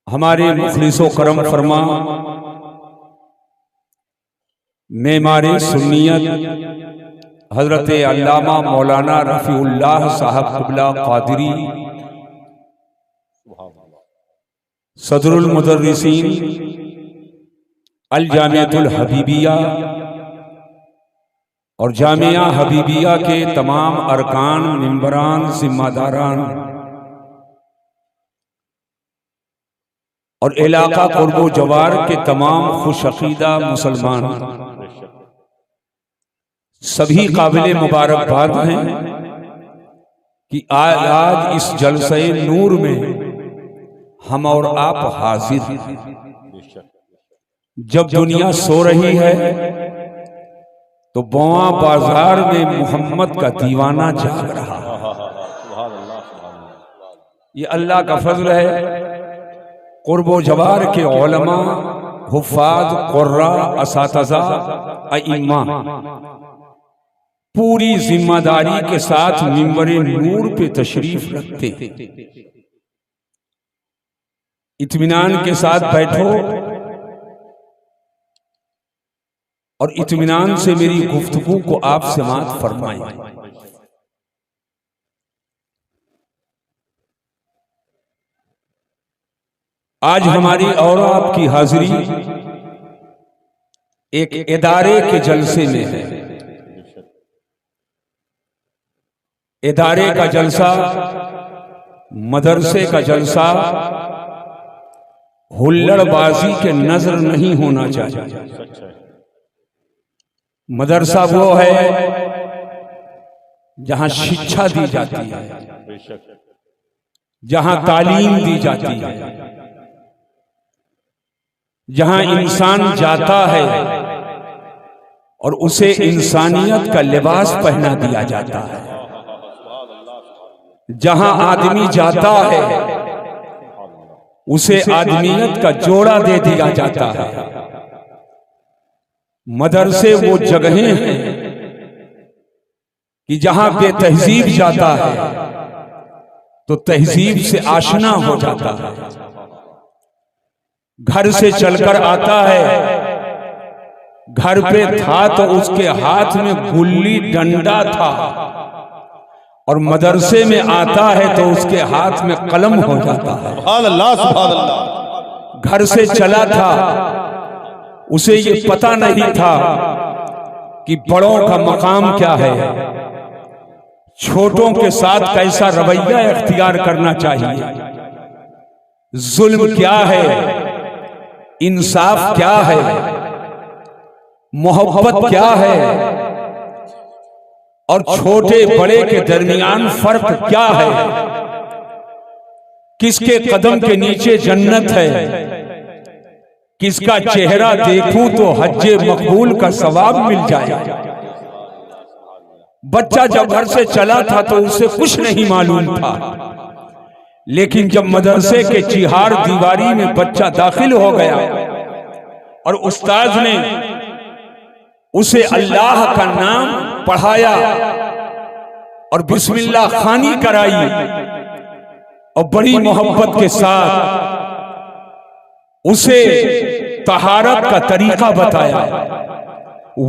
हमारे मुखलिसो करम फरमा मेमारे सुन्नियत हजरत अल्लामा मौलाना रफ़ीउल्लाह साहब क़िबला क़ादिरी सदरुल मुदर्रिसीन अल जामियतुल हबीबिया और जामिया हबीबिया के तमाम अरकान, मिंबरान, जिम्मेदारान और इलाका कुर्बो जवार के तमाम खुशअक़ीदा मुसलमान सभी काबिल मुबारकबाद हैं कि आज इस जलसे नूर में हम और आप हाजिर हैं। जब दुनिया सो रही है तो बौआ बाजार में मोहम्मद का दीवाना जाग रहा है। ये अल्लाह का फजल है। कुर्बो जवार के उलमा, हुफ़ाज़, क़ुर्रा, असातिज़ा, अइम्मा पूरी जिम्मेदारी के साथ मिंबरे नूर पे तशरीफ रखते। इत्मीनान के साथ बैठो और इत्मीनान से मेरी गुफ्तगू को आप समाअत फरमाएं। आज हमारी और आपकी हाजिरी एक इदारे के जलसे में है। इदारे का जलसा, मदरसे का जलसा हुल्लड़बाजी के नजर नहीं होना चाहिए। मदरसा वो है जहां शिक्षा दी जाती है, जहां तालीम दी जाती है, जहां इंसान जाता है और उसे इंसानियत का लिबास पहना दिया जाता है, जहां आदमी जाता है उसे आदमियत का जोड़ा दे दिया जाता है। मदरसे वो जगहें हैं कि जहां बेतहजीब जाता है तो तहजीब से आशना हो जाता है। घर से चलकर आता है, घर पे था तो उसके हाथ में गुल्ली डंडा था, और मदरसे में आता है तो उसके हाथ में कलम हो जाता है। सुभान अल्लाह, सुभान अल्लाह। घर से चला था, उसे ये पता नहीं था कि बड़ों का मकाम क्या है, छोटों के साथ कैसा रवैया इख्तियार करना चाहिए, जुल्म क्या है, इंसाफ क्या है, मोहब्बत क्या है, और छोटे बड़े के दरमियान फर्क क्या है, किसके कदम के नीचे जन्नत है, किसका चेहरा देखूं तो हज्जे मकबूल का सवाब मिल जाए। बच्चा जब घर से चला था तो उसे कुछ नहीं मालूम था, लेकिन जब मदरसे के चिहार दीवारी में बच्चा दाखिल हो गया और उस्ताद ने उसे अल्लाह का नाम पढ़ाया और बिस्मिल्लाह खानी कराई और बड़ी मोहब्बत के साथ उसे तहारत का तरीका बताया,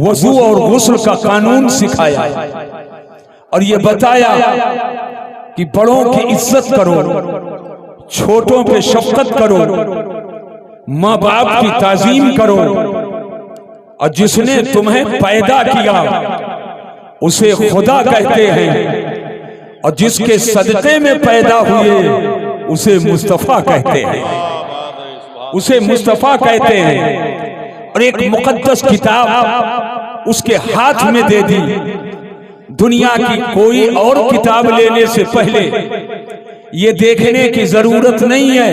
वजू और गुस्ल का कानून सिखाया और ये बताया कि बड़ों की इज्जत करो, छोटों पे शफकत करो, माँ बाप की ताजीम करो, और जिसने तुम्हें पैदा किया उसे खुदा कहते हैं, और जिसके सदक़े में पैदा हुए उसे मुस्तफ़ा कहते हैं, उसे मुस्तफ़ा कहते हैं। और एक मुक़द्दस किताब उसके हाथ में दे दी। दुनिया की कोई और किताब लेने से पहले ये देखने की जरूरत नहीं है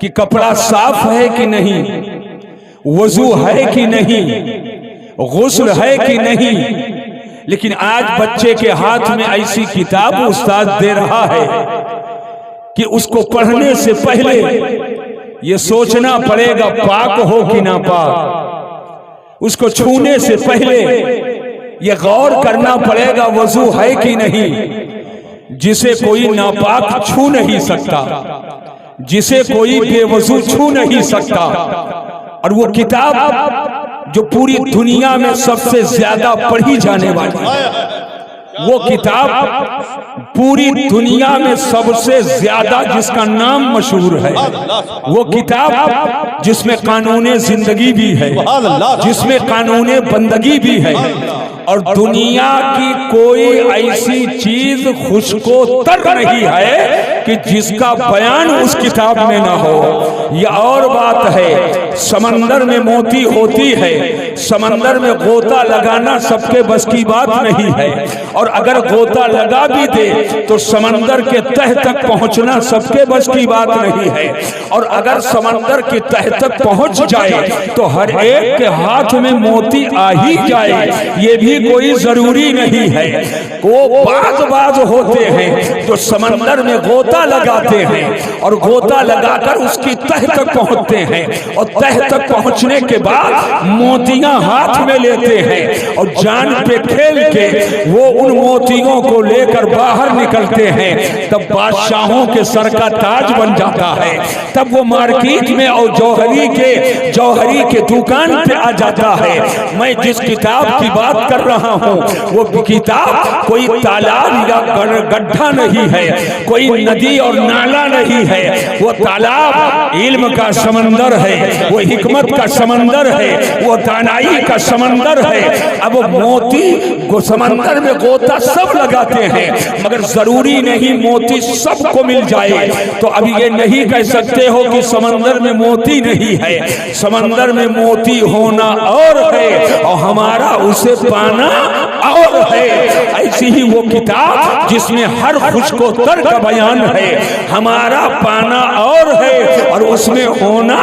कि कपड़ा साफ है कि नहीं, वजू है कि नहीं, गुस्ल है कि नहीं, लेकिन आज बच्चे के हाथ में ऐसी किताब उस्ताद दे रहा है कि उसको पढ़ने से पहले ये सोचना पड़ेगा पाक हो कि ना पाक, उसको छूने से पहले ये गौर करना पड़ेगा वजू है कि नहीं, जिसे कोई नापाक छू नहीं सकता। जिसे कोई बेवजू छू नहीं सकता, और वो किताब जो पूरी दुनिया में सबसे ज्यादा पढ़ी जाने वाली है, वो किताब पूरी दुनिया में सबसे ज्यादा जिसका नाम मशहूर है, वो किताब जिसमें कानूने जिंदगी भी है, जिसमें कानूने बंदगी भी है, और दुनिया की कोई ऐसी चीज खुशको तर नहीं है कि जिसका बयान उस किताब में ना हो। यह और बात है, समंदर में मोती होती है, समंदर में गोता लगाना सबके बस की बात नहीं है, और अगर गोता लगा भी दे तो समंदर के तह तक पहुंचना सबके बस की बात नहीं है, और अगर समंदर के तह तक पहुंच जाए तो हर एक के हाथ में मोती आ ही जाए, ये भी कोई जरूरी नहीं है। वो बाज होते हैं जो समंदर में गोता लगाते हैं और गोता लगाकर उसकी तह तक पहुंचते हैं, और तह तक पहुंचने के बाद मोतियां हाथ में लेते हैं और जान पे खेल के वो उन मोतियों को लेकर बाहर निकलते हैं। तब बादशाहों के सर का ताज बन जाता है, तब वो मार्केट में और जौहरी के दुकान पे आ जाता है। मैं जिस किताब की बात कर रहा हूँ वो किताब कोई तालाब या गड्ढा नहीं है, कोई नदी और नाला नहीं है, वो तालाब इल्म का समंदर है, वो हिकमत का समंदर है, वो दानाई का समंदर है। अब मोती समंदर में गोता सब लगाते हैं, मगर जरूरी नहीं मोती सबको मिल जाए। तो अब ये नहीं कह सकते हो कि समंदर में मोती नहीं है, समंदर में मोती होना और है और हमारा उसे पाना और है। ऐसी ही वो किताब जिसमें हर खुशको तर का बयान है, हमारा पाना और है और उसमें होना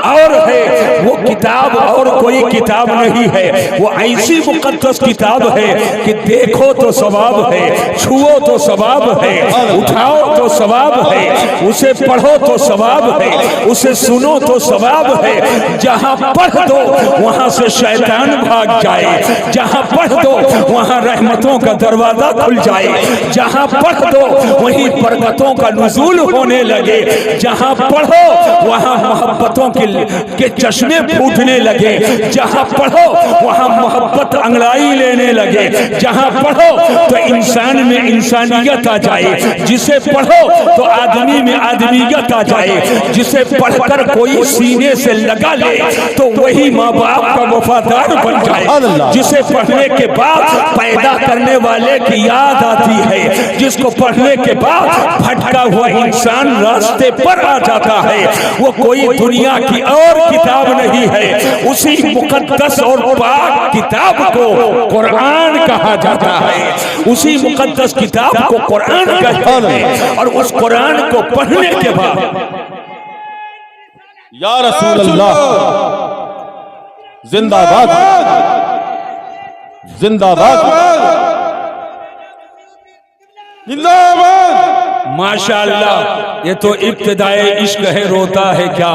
और है। वो किताब और कोई किताब नहीं है, वो ऐसी मुकद्दस किताब है कि देखो तो सवाब है, छुओ तो सवाब है, उठाओ तो सवाब है, उसे पढ़ो तो सवाब है, उसे सुनो तो सवाब है। जहां पढ़ दो वहां से शैतान भाग जाए, जहां पढ़ दो वहां रहमतों का दरवाजा खुल जाए, जहां पढ़ दो वहीं बरकतों का नुज़ूल होने लगे, जहां पढ़ो वहां मोहब्बतों के चश्मे फूटने लगे, जहां पढ़ो वहां मोहब्बत अंगड़ाई लेने लगे, जहां पढ़ो तो इंसान में इंसानियत आ जाए, जिसे पढ़ो तो आदमी में आदमियत आ जाए, जिसे पढ़कर कोई सीने से लगा ले तो वही माँ बाप का वफादार बन जाए, जिसे पढ़ने के बाद पैदा करने वाले की याद आती है, जिसको पढ़ने के बाद भटका हुआ इंसान रास्ते पर आ जाता है। वो कोई दुनिया की और किताब नहीं है, उसी मुकद्दस और पाक किताब को कुरान कहा जाता है, उसी मुकद्दस किताब को कुरान कहते हैं। और उस कुरान को पढ़ने के बाद या रसूल अल्लाह जिंदाबाद जिंदाबाद जिंदाबाद। माशाअल्लाह, ये तो इब्तिदाए इश्क है, रोता है क्या,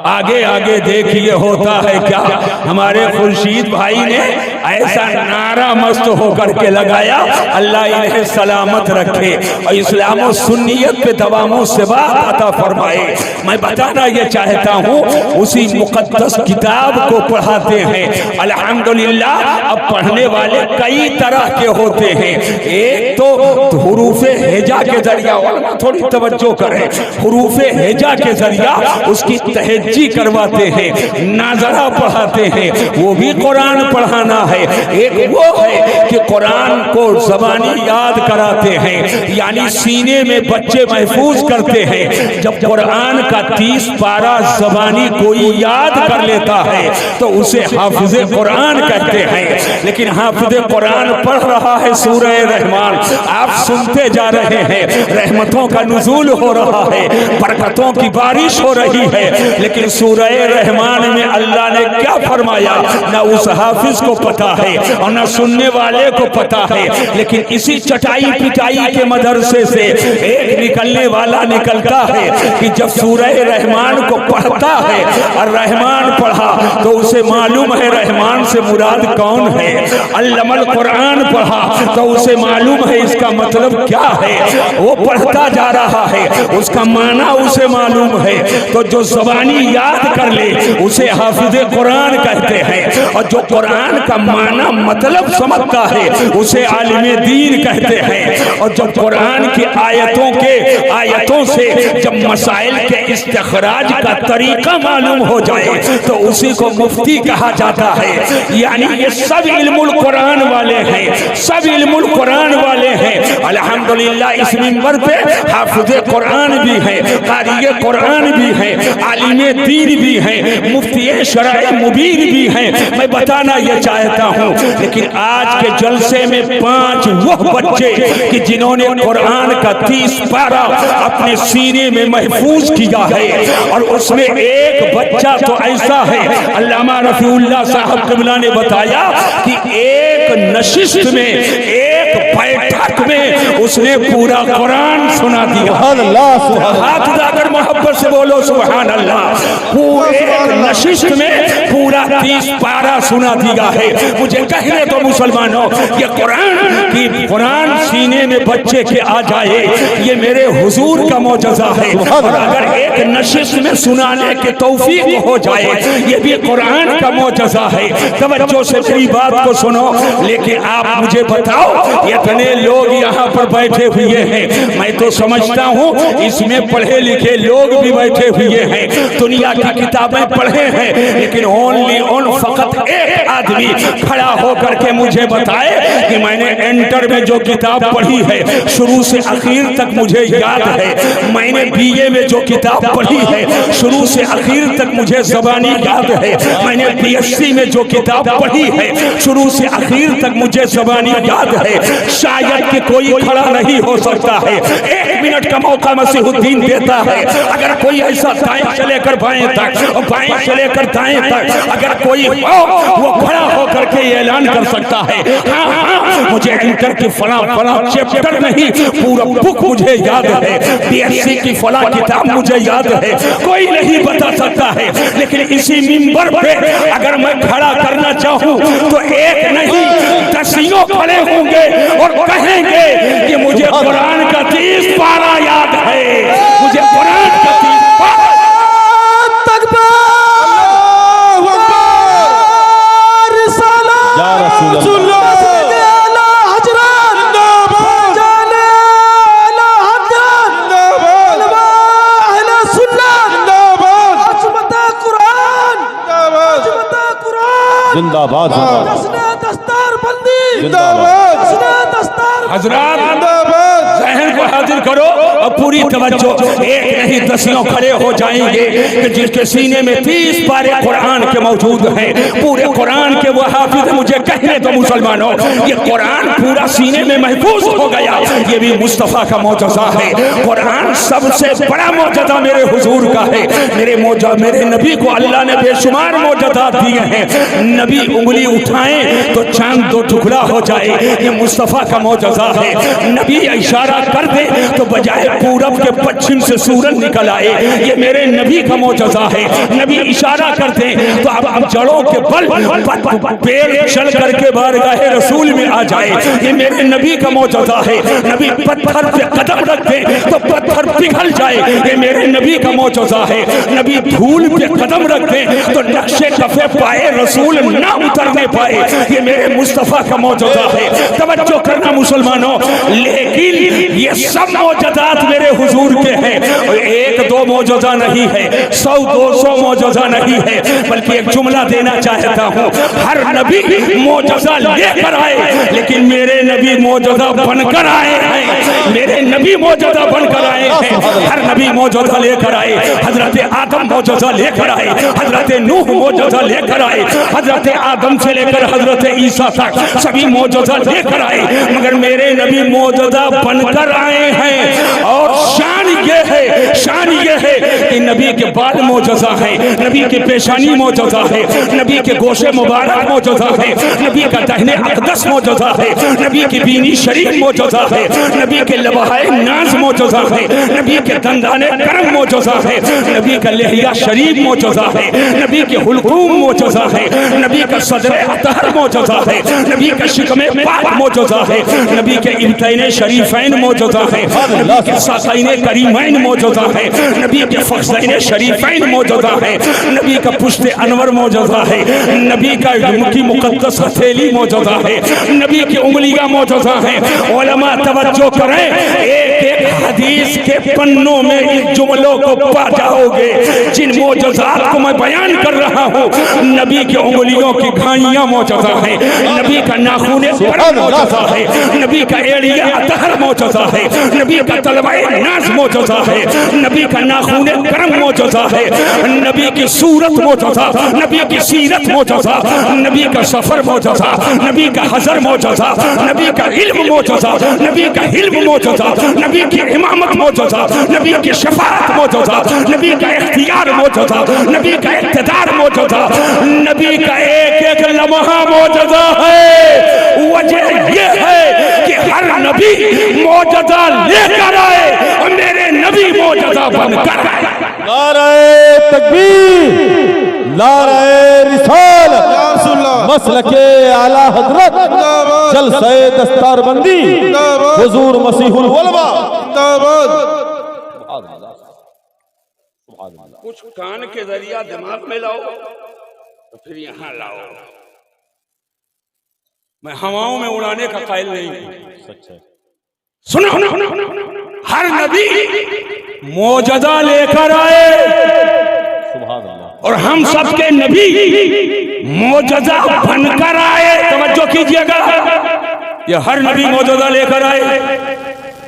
आगे आगे देखिए होता है क्या। हमारे खुर्शीद भाई ने ऐसा नारा मस्त होकर के लगाया, अल्लाह इन्हें सलामत रखे और इस्लाम और सुन्नियत पे दवामों से बात अता फरमाए। मैं बताना ये चाहता हूँ, उसी मुकद्दस किताब को पढ़ाते हैं अल्हम्दुलिल्लाह। अब पढ़ने वाले कई तरह के होते हैं, एक तो हुरूफे हेजा के जरिया, थोड़ी तवज्जो करें, हुरूफे हेजा के जरिया उसकी तहज्जी करवाते हैं, नाजरा पढ़ाते हैं, वो भी कुरान पढ़ाना है। एक वो है कि कुरान को ज़बानी याद कराते हैं, यानी सीने में बच्चे महफूज करते हैं। जब कुरान का 30 पारा ज़बानी कोई याद कर लेता है तो उसे हाफिज़े कुरान कहते हैं। लेकिन हाफिज़े कुरान पढ़ रहा है सूरह रहमान, आप सुनते जा रहे हैं, रहमतों का नुज़ूल हो रहा है, बरकतों की बारिश हो रही है, लेकिन सूरह रहमान में अल्लाह ने क्या फरमाया ना उस हाफिज को पता होता है और न सुनने वाले को पता है। लेकिन इसी चटाई पिटाई के मदरसे से एक निकलने वाला निकलता है कि जब सूरह रहमान को पढ़ता है और रहमान पढ़ा तो उसे मालूम है रहमान से मुराद कौन है। अल्लमल कुरान पढ़ा तो उसे मालूम है इसका मतलब क्या है। वो पढ़ता जा रहा है, उसका माना उसे मालूम है। तो जो ज़बानी याद कर ले उसे हाफिज़े कुरान कहते हैं, और जो कुरान का माना मतलब समझता है उसे आलिम दीन कहते हैं। और जब कुरान की आयतों से जब मसाइल के इस्तिखराज का तरीका मालूम हो जाए तो उसी को मुफ्ती कहा जाता है। यानी ये सब इल्मुल कुरान वाले हैं, सब इल्मुल कुरान वाले हैं। अल्हम्दुलिल्लाह इस मिंबर पे हाफिज़े कुरान भी हैं, क़ारिए कुरान भी हैं, आलिमे दीन भी हैं, मुफ्ती शरअ मुबीन भी हैं। मैं बताना ये चाहता हूँ, लेकिन आज के जलसे में 5 वो बच्चे कि जिन्होंने कुरान का 30 पारा अपने सीने में महफूज किया है, और उसमें एक बच्चा तो ऐसा है, अल्लामा रफीउल्लाह साहब क़िबला ने बताया कि एक नशिस्त में, एक बैठक में उसने पूरा कुरान सुना दिया। हाथ उठाकर मोहब्बत से बोलो सुभान अल्लाह। पूरे नशिस्त में पूरा 30 पारा सुना दिया है। मुझे कहने तो मुसलमानों, ये कुरान सीने में बच्चे के आ जाए ये मेरे हुजूर का मौजज़ा है। और अगर एक नशिस्त में सुनाने के तौफीक हो जाए ये भी कुरान का मौजज़ा है। तवज्जो से मेरी बात को सुनो। लेकिन आप मुझे बताओ, इतने लोग यहाँ पर बैठे हुए हैं, मैं तो समझता हूँ इसमें पढ़े लिखे लोग भी बैठे हुए हैं, दुनिया की किताबें पढ़े हैं, लेकिन फकत एक आदमी खड़ा होकर के मुझे बताए कि मैंने इंटर में जो किताब पढ़ी है शुरू से आखिर तक मुझे याद है। मैंने बीए में जो किताब पढ़ी है शुरू से आखिर तक मुझे ज़बानी याद है। मैंने बीएससी में जो किताब पढ़ी है शुरू से आखिर तक मुझे ज़बानी याद है। शायद कि कोई खड़ा नहीं हो सकता है, 1 मिनट का मौका मसीहुद्दीन देता है। अगर कोई ऐसा दाएं से लेकर बाएं तक और बाएं से लेकर दाएं तक अगर कोई हो वो खड़ा होकर के ऐलान कर सकता है, हाँ मुझे इंटर की फला चैप्टर नहीं पूरा बुक मुझे याद है, बीएससी की फला किताब मुझे याद है। कोई नहीं बता सकता है। लेकिन इसी मिंबर पे अगर मैं खड़ा करना चाहूँ तो एक नहीं 10 खड़े होंगे और कहेंगे कि मुझे कुरान का 30 पारा याद है, मुझे कुरान का 30 पारा। जिंदाबाद हजरात ज़हन को हाजिर करो और पूरी तवज्जो। एक नहीं 10 खड़े हो जाएंगे कि जिसके सीने में 30 पारे कुरान के मौजूद हैं, पूरे कुरान के वो हाफिज। मुझे कहने तो मुसलमानों, ये कुरान पूरा सीने में महफूज हो गया, ये भी मुस्तफ़ा का मौजज़ा है। कुरान सबसे बड़ा मौजज़ा मेरे हुजूर का है। मेरे नबी को अल्लाह ने बेशुमार मौजज़ात दिए हैं। नबी उंगली उठाएं तो चांद 2 टुकड़ा हो जाए, ये मुस्तफ़ा का मौजज़ा है। नबी इशारा कर दे तो बजाय पूरब के पश्चिम से सूरज निकल आए, ये मेरे नबी का मौजज़ा है। नबी इशारा कर दे तो अब जड़ों के बल पेड़ चल करके बारगाहे रसूल में आ जाए, ये मेरे नबी का मौजज़ा है। नबी पत्थर पे कदम रख दे तो पत्थर पिघल जाए, ये मेरे नबी का मौजज़ा है। नबी धूल पे कदम रख दे तो नक्शे कफे पाए रसूल ना उतरने पाए, ये मेरे मुस्तफ़ा का मौजज़ा है। तवज्जो करना मुसलमानों, लेकिन ये सब मौजज़ात मेरे हुजूर के हैं। 1-2 मौजज़ा नहीं है, 100-200 मौजज़ा नहीं है, बल्कि एक जुमला देना चाहता हूँ। हर नबी मौजज़ा लेकर आए, लेकिन मेरे नबी मौजज़ा बनकर आए हैं। मेरे नबी मौजज़ा बनकर आए हैं। हर नबी मौजज़ा लेकर आए। हजरत आदम मौजज़ा लेकर आए, हजरत नूह मौजज़ा लेकर आए, हजरत आदम से लेकर हजरत ईसा तक सभी मौजज़ा लेकर आए, मगर मेरे नबी मौजज़ा बनकर आए हैं। और शान ये है कि नबी के बाल मौजज़ा है, नबी के पेशानी मौजज़ा है, नबी के गोशे मुबारक मौजज़ा है, नबी का दाहिने अक़दस मौजज़ा है, नबी की बीनी शरीफ मौजज़ा है, नबी के लबहाए नाज मौजज़ा है, नबी के दंदाने करम मौजज़ा है, नबी का लहिया शरीफ मौजज़ा है, नबी के हुलकूम मौजज़ा है, नबी का सदर अतहर मौजज़ा है, नबी का शिकमे पाक मौजज़ा है, नबी के इब्तैन शरीफैन मौजज़ा है, नबी के साक़ैन करीमैन मौजज़ा है, नबी के फ़ख्ज़ैन शरीफैन मौजज़ा है, नबी का पुश्ते अनवर मौजज़ा है, नबी का की मुक़द्दस हथेली मौजज़ा है, नबी की उंगलियां मौजज़ा है। उलमा तवज्जो करें, एक एक हदीस के पन्नों में इन जुमलों को पा जाओगे जिन मौजज़ात को मैं बयान कर रहा हूँ। नबी की उंगलियों की घाइयां मौजज़ा है, नबी का नाखून मौजज़ा है, नबी का एड़िया अतहर मौजज़ा है, नबी का तलवाए नाज मौजज़ा है, नबी का नाखून करम मौजज़ा है, नबी की सूरत मौजज़ा, नबी की सीरत मौजज़ा, नबी का सफर मौजज़ा, नबी का हज़र मौजज़ा, नबी का इल्म मौजज़ा, नबी का हिल्म मौजज़ा, नबी की इमामत मौजज़ा, नबी की शफाअत मौजज़ा, नबी का इख्तियार मौजज़ा, नबी का इक़्तिदार मौजज़ा, नबी का एक एक लम्हा मौजज़ा है। वजह ये है कि हर नबी मौजज़ा लेकर आए और मेरे नबी मौजज़ा बनकर आए। नारे तकबीर, नारे रिसालत, मसलके आला हजरत, जलसे दस्तारबंदी, हुजूर मसीहुल उलमा। कुछ कान के जरिया दिमाग में लाओ तो फिर यहाँ लाओ। मैं हवाओं में उड़ाने का कायल नहीं हूं। सुनो, हर नबी मौजज़ा लेकर आए और हम सबके नबी मौजज़ा बनकर आए। तवज्जो कीजिएगा, ये हर नबी मौजज़ा लेकर आए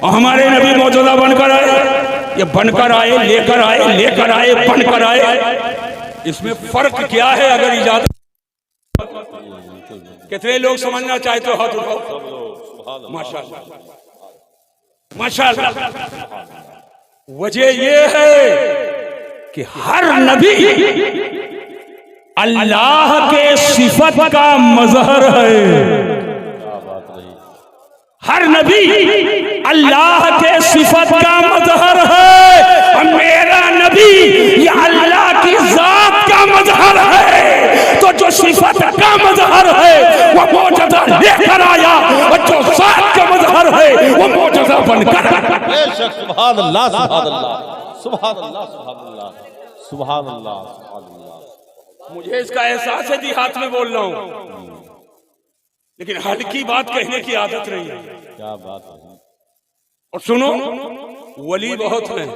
और हमारे नबी मौजज़ा बनकर आए। ये बनकर आए, लेकर आए, लेकर आए, बनकर आए। इसमें फर्क क्या है? अगर इजाजत, कितने लोग समझना चाहते हो हाथ उठाओ। माशाअल्लाह, माशाअल्लाह। वजह ये है कि हर नबी अल्लाह के सिफत का मजहर है। हर नबी अल्लाह के सिफत का मजहर है और मेरा नबी ये अल्लाह की जात का मजहर है। तो जो सिफत का मजहर है वो मौजज़ा लेकर आया और जो जात का मजहर है वो मौजज़ा बनकर आया। बेशक, सुभान अल्लाह, सुभान अल्लाह, सुभान अल्लाह, सुभान अल्लाह, सुभान अल्लाह, सुभान अल्लाह। मुझे इसका एहसास है हाथ में बोल रहा हूँ, लेकिन हल्की बात कहने की आदत नहीं है। क्या बात है। और सुनो, वली बहुत है,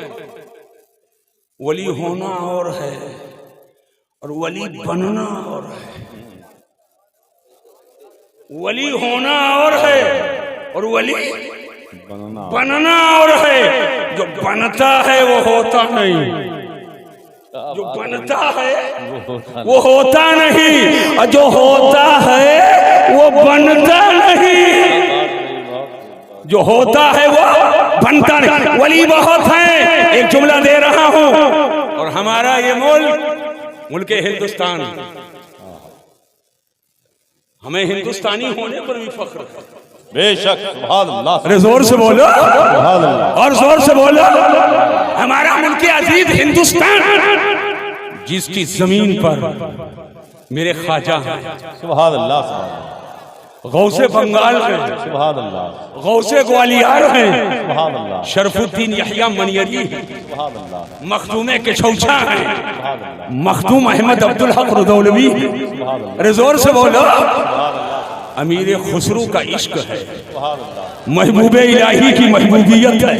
वली होना और है और वली बनना और है। वली होना और है और वली बनना और है। जो बनता है वो होता नहीं, जो बनता है वो होता नहीं, और जो होता है वो बनता नहीं। जो होता है वो बनता नहीं। वली बहुत है। एक जुमला दे रहा हूं, और हमारा ये मुल्क हिंदुस्तान, हमें हिंदुस्तानी होने पर भी फख्र है। बेशक, सुभान अल्लाह। अरे जोर से बोलो, सुभान अल्लाह, और जोर से बोलो। हमारा मुल्क अजीज हिंदुस्तान, जिसकी जमीन पर मेरे ख्वाजा सुभान अल्लाह, सुभान अल्लाह, गौसे बंगाल हैं, सुभान अल्लाह, गौसे ग्वालियर हैं, सुभान अल्लाह, शरफुद्दीन यहिया मनियरी हैं, सुभान अल्लाह, मखदूमे के छौछा हैं, सुभान अल्लाह, मखदूम अहमद अब्दुल हक रुदौलवी हैं। सुभान अल्लाह, अरे जोर से बोलो। सुभान अल्लाह, अमीर खुसरू का इश्क है, सुभान अल्लाह, महबूबे इलाही की महबूबियत है,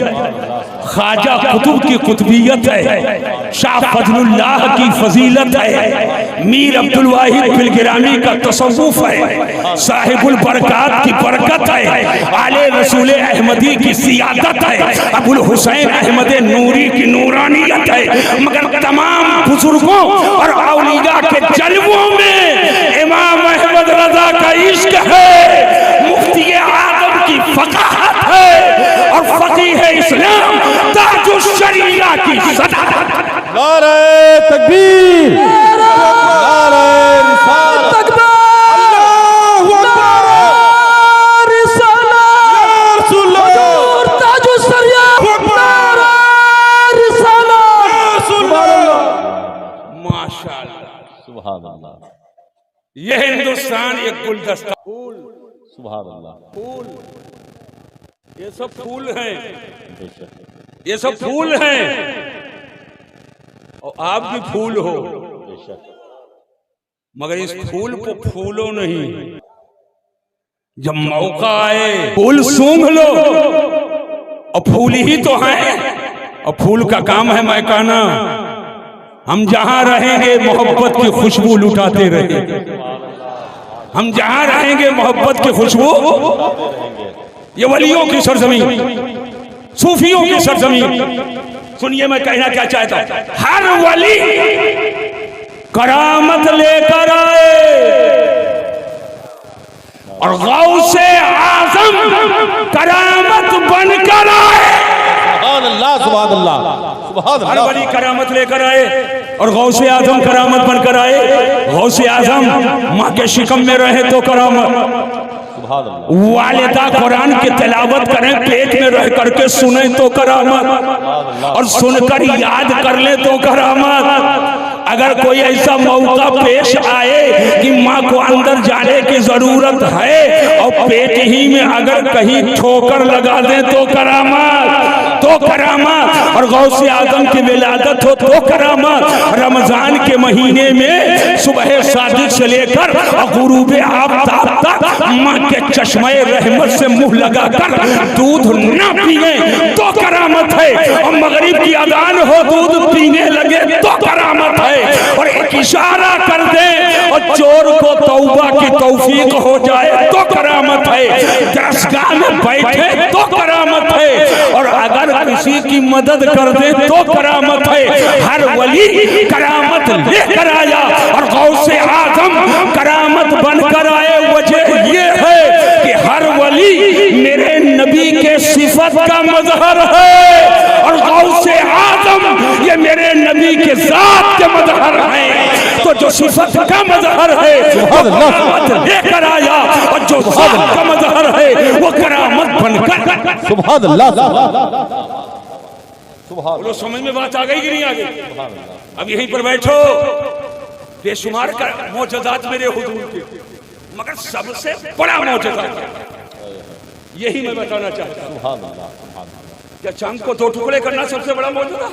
ख्वाजा कुतुब की कुतुबियत है, शाह फजलुल्लाह की फजीलत है, मीर अब्दुल वाहिद फिलगिरामी का तसव्वुफ है, साहिबुल बरकात की बरकत है, आले रसूल अहमदी की सियादत है, अबुल हुसैन अहमद नूरी की नूरानियत है। मगर तमाम बुजुर्गों और औलिया के जलवों में इमाम अहमद रजा का इश्क है, मुफ्ती आदम की फकाहत है और फकीह इस्लाम ताजुश शरीया की सदाकत। नारे तकबीर, नारे रिसालत, अल्लाहु अकबर, सुभान अल्लाह। ये हिंदुस्तान एक गुलदस्ता फूल, सुभान अल्लाह। फूल, ये सब फूल हैं, बेशक, ये सब फूल हैं और आप भी फूल हो, बेशक। मगर इस फूल को फूलो नहीं। जब मौका आए फूल सूंघ लो, और फूल ही तो हैं, और फूल का काम है महकाना। हम जहां रहेंगे मोहब्बत की खुशबू लुटाते रहेंगे, हम जहां रहेंगे मोहब्बत की खुशबू। ये वलियों की सरजमीन, सूफियों की सरजमीन। सुनिए मैं कहना क्या चाहता हूं, हर वली करामत लेकर आए और गौसे आजम करामत बनकर आए। सुभान अल्लाह, सुभान अल्लाह, सुभान हर अल्लाह। वली करामत लेकर आए और गौसे आजम करामत बनकर आए। गौसे आजम माँ के शिकम में रहे तो करामत, सुभान अल्लाह। वालिदा कुरान की तिलावत करें पेट में रह करके सुने तो करामत, और सुनकर याद कर ले तो करामत। अगर कोई ऐसा मौका पेश आए कि माँ को अंदर जाने की जरूरत है और पेट ही में अगर कहीं ठोकर लगा दे तो करामत, तो करामत। और गौसे आजम की विलादत हो तो करामत। रमजान के महीने में सुबह सादिक से लेकर गुरूब आफताब तक माँ के चश्मे रहमत से मुंह लगाकर दूध न पिए तो करामत है। और मगरिब की अजान हो दूध पीने लगे तो करामत है। और एक इशारा कर दे और चोर को तौबा की तौफीक हो जाए तो करामत है। दरसगाह में बैठे तो करामत है। और अगर किसी की मदद कर दे तो करामत है। हर वली करामत लेकर आया और गौसे आजम करामत बनकर आए। वजह ये है कि हर वली मेरे नबी के सिफत का मजहर है और गौसे आजम ये मेरे नबी के जात के मजहर है। तो जो सिफत का मजहर है वो करामत लेकर आया और जो जात का मजहर है वो करामत बनकर। सुभान अल्लाह, सुभान बोलो समझ में बात आ गई कि नहीं आ गई? अब यहीं पर बैठो। बेशुमार का मौजूदात मेरे हुजूर के, मगर सबसे बड़ा मौजूदा यही मैं बताना चाहता हूँ। सुभान अल्लाह, सुभान अल्लाह। क्या चांद को दो टुकड़े करना सबसे बड़ा मौजूदा?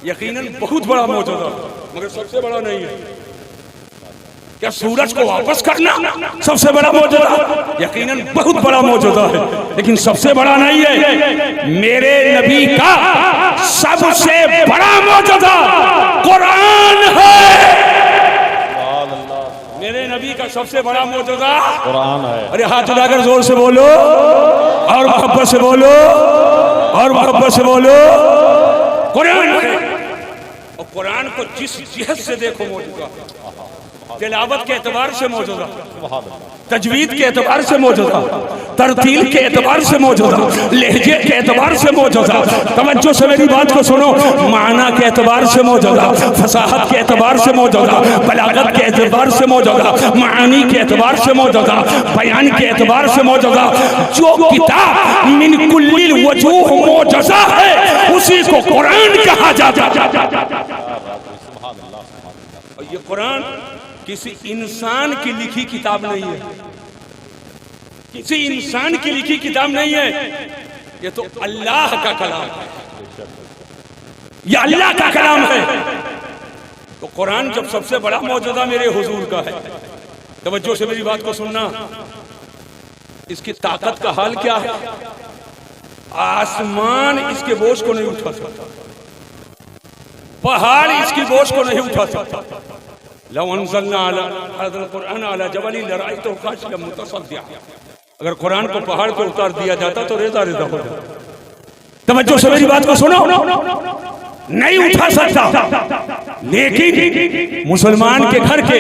यकीनन बहुत बड़ा मौजूदा, मगर सबसे बड़ा नहीं है। क्या सूरज को वापस करना सबसे बड़ा मौजूदा? यकीनन बहुत बड़ा मौजूदा है, लेकिन सबसे बड़ा नहीं है। मेरे नबी का सबसे बड़ा मौजूदा कुरान है। मेरे नबी का सबसे बड़ा मौजूदा कुरान है। अरे हाथ उठाकर जोर से बोलो और मोहब्बत से बोलो और मोहब्बत से बोलो। कुरान है। और कुरान को जिस जिहत से देखो मौजूदा, तिलावत के एतबार से मौजूदा, तजवीद के एतबार से मौजूदा, तरतील के एतबार से मौजूदा, लहजे के एतबार से मौजूदा। तवज्जो से मेरी बात को सुनो। माना के एतबार से मौजूदा, फसाहत के एतबार से मौजूदा, बलागत के एतबार से मौजूदा, मानी के एतबार से मौजूदा, बयान के एतबार से मौजूदा। जो किताब मिन कुल्लिल वजूह मौजूदा है उसी को कुरान कहा जाता है। और ये कुरान किसी इंसान की लिखी किताब नहीं है, किसी इंसान की लिखी किताब नहीं है। ये तो अल्लाह का कलाम है, ये अल्लाह का कलाम है। तो कुरान जब सबसे बड़ा मौजूदा मेरे हुजूर का है, तवज्जो से मेरी बात को सुनना। इसकी ताकत का हाल क्या है? आसमान इसके बोझ को नहीं उठा सकता, पहाड़ इसकी बोझ को नहीं उठा सकता। अगर कुरान को पहाड़ पर उतार दिया जाता तो रेजा रेजा हो जाता। तवज्जो से मेरी बात को सुनो। नहीं उठा सकता, लेकिन मुसलमान के घर के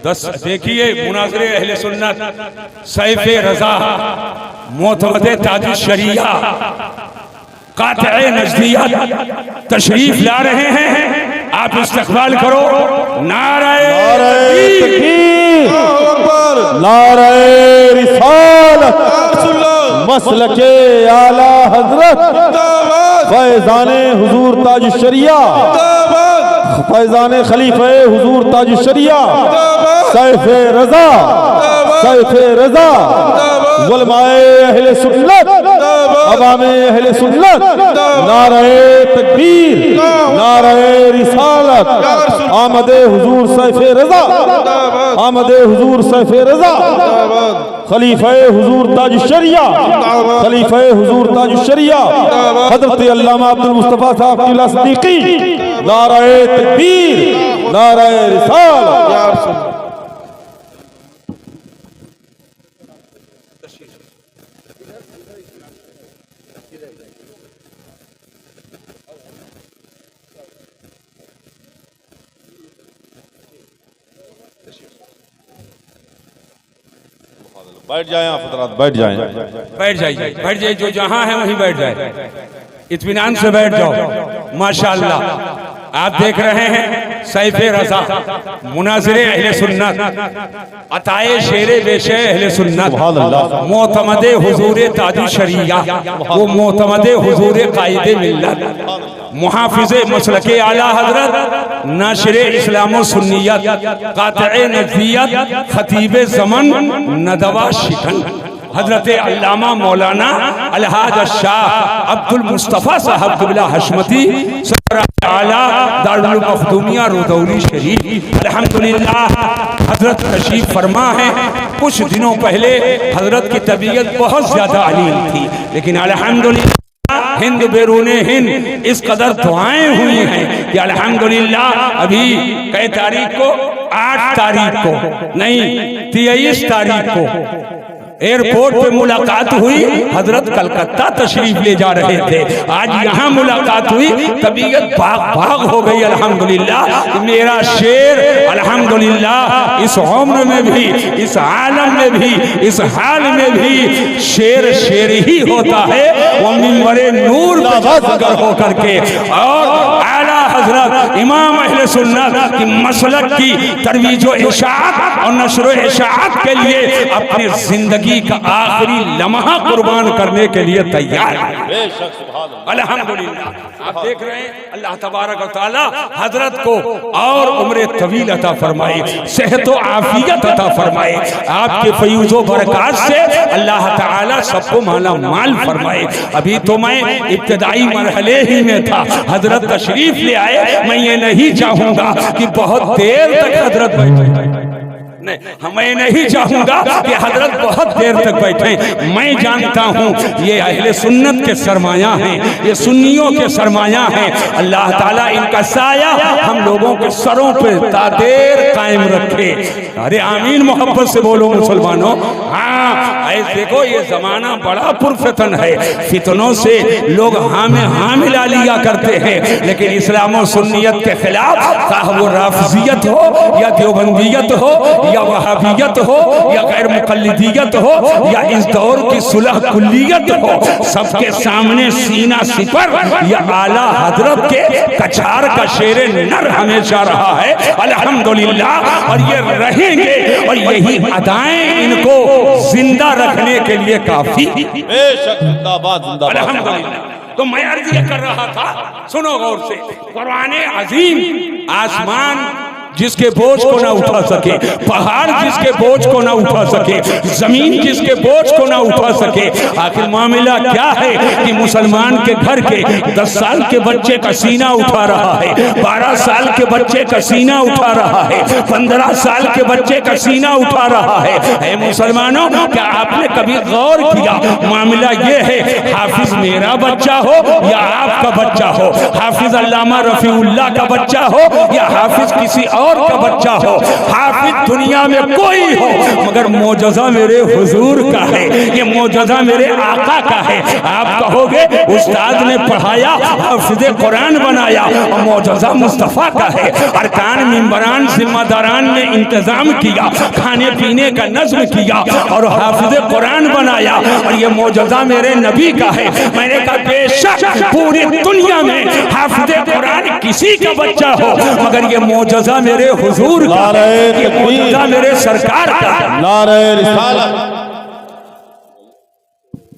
10 देखिए मुनाज़रे अहले सुन्नत सैफ़े रज़ा मोतमदे ताजुश शरिया कातिए नज़दियत तशरीफ ला रहे हैं। आप इस्तकबाल करो। नारे तकबीर, नारे रिसालत, मसलके आला हजरत, फैजाने हुजूर ताज शरिया, फैजाने खलीफे हुजूर ताज शरिया, सैफे रजा, सैफे रजा, उलमाए अहले सुन्नत, अवामे अहले सुन्नत, नारे तकबीर, नारे रिसालत, आमदे हुजूर सैफे रजा, आमदे हुजूर सैफे रजा, खलीफे हुजूर ताज शरिया, खलीफे हुजूर ताज शरिया, हजरत अल्लामा अब्दुल मुस्तफा साहब किला सिद्दीकी, नारे तकबीर, नारे रिसालत। बैठ जाएं आप हजरात, बैठ जाएं, बैठ जाइए, बैठ जाइए, जो जहां है वहीं बैठ जाए, इत्मीनान से बैठ जाओ। माशाअल्लाह आप देख रहे हैं सैफे रजा, मुनाज़िरे अहले सुन्नत, अताए शेरे बेशे अहले सुन्नत, मोतमदे हुजूरे ताजु शरिया, वो मोतमदे हुजूरे कायदे मिल्लत, मुहाफिज़े मसलके आला हजरत, नाशिरे इस्लामो सुन्नियत, कातिए नज़ियत, खतीबे ज़मन, नदवा शिकन, हजरत अल्लामा मौलाना अलहाज शाह अब्दुल मुस्तफा साहब क़िबला हशमती आला दारुल मखदूमिया रुदौली शरीफ, अल्हम्दुलिल्लाह हजरत तशरीफ फरमा है। कुछ दिनों पहले हजरत की तबीयत बहुत ज्यादा अलीम थी, लेकिन अल्हम्दुलिल्लाह हिंद बैरूने हिंद इस कदर दुआएं हुई हैं कि अल्हम्दुलिल्लाह अभी कई तारीख को, 8 तारीख को नहीं 23 तारीख को एयरपोर्ट पे मुलाकात हुई। हजरत कलकत्ता तशरीफ ले जा रहे थे, आज यहाँ मुलाकात हुई, तबीयत भाग भाग हो गई। अल्हम्दुलिल्लाह मेरा शेर अल्हम्दुलिल्लाह इस उम्र में भी, इस आलम में भी, इस हाल में भी शेर शेर ही होता है। वो मिंबरे नूर पर होकर के और आला हजरत इमाम अहले सुन्नत की मसलक की तरवीजो इशाअत और नशरो इशाअत के लिए अपनी जिंदगी का आखिरी लम्हा कुर्बान करने के लिए तैयार है। अल्हम्दुलिल्लाह आप देख रहे हैं अल्लाह तबारक व तआला हजरत को और उम्र तवील अता फरमाए, सेहत व आफियत अता फरमाए, आपके फयूज़ो बरकात से अल्लाह ताला सबको माला माल फरमाए। अभी तो मैं इब्तिदाई मरहले ही में था, हजरत तशरीफ ले आए। मैं ये नहीं चाहूंगा कि बहुत देर तक हजरत बैठे, मैं नहीं चाहूंगा कि हजरत बहुत देर तक बैठे। मैं जानता हूं ये अहले सुन्नत के सरमाया हैं, ये सुन्नियों के सरमाया हैं। अल्लाह ताला इनका साया हम लोगों के सरों पे तादेर कायम रखे। अरे आमीन, मोहब्बत से बोलो मुसलमानों। हाँ देखो ये जमाना बड़ा पुरफितन है, फितनों से लोग हाँ में हाँ मिला लिया करते हैं, लेकिन इस्लाम और सुन्नियत के खिलाफ, चाहे वो राफजियत हो या देवबंदियत हो या वहाबियत हो या गैर मुकल्लिदियत हो या इस दौर की सुलह कुल्लियत हो, सबके सामने सीना सिपर या आला हजरत के कछार का शेर नर हमेशा रहा है। अल्हम्दुलिल्लाह और ये रहेंगे, और यही अदाएं इनको जिंदा रखने के लिए काफी। बेशक जिंदाबाद जिंदाबाद। अल्हम्दुलिल्लाह। तो मैं अर्ज ये कर रहा था, सुनो गौर से, कुरान अजीम आसमान जिसके बोझ को ना उठा सके, पहाड़ जिसके बोझ को ना उठा सके, जमीन जिसके बोझ को ना उठा सके, आखिर मामला क्या है कि मुसलमान के घर के 10 साल के बच्चे का सीना उठा रहा है, 12 साल के बच्चे का सीना उठा रहा है, 15 साल के बच्चे का सीना उठा रहा है। ऐ मुसलमानों, क्या आपने कभी गौर किया मामला ये है, हाफिज मेरा बच्चा हो या आपका बच्चा हो, हाफिज अल्लामा रफीउल्लाह का बच्चा हो या हाफिज किसी और का बच्चा हो, हाफिज दुनिया में कोई हो, मगर मौजज़ा मेरे हुजूर का है, ये मौजज़ा मेरे आका का है। आप कहोगे उस्ताद ने पढ़ाया, हाफिज कुरान बनाया, और मौजज़ा मुस्तफ़ा का है। अरकान मिंबरान जिम्मेदारान ने इंतजाम किया, खाने पीने का नज़्म किया और हाफिज कुरान बनाया, और ये मौजज़ा मेरे नबी का है। मैंने कहा बेशक पूरी दुनिया में हाफिज कुरान किसी का बच्चा हो, मगर ये मौजज़ा मेरे हुजूर का, ये मौजज़ा मेरे सरकार का, नारे रिसालत,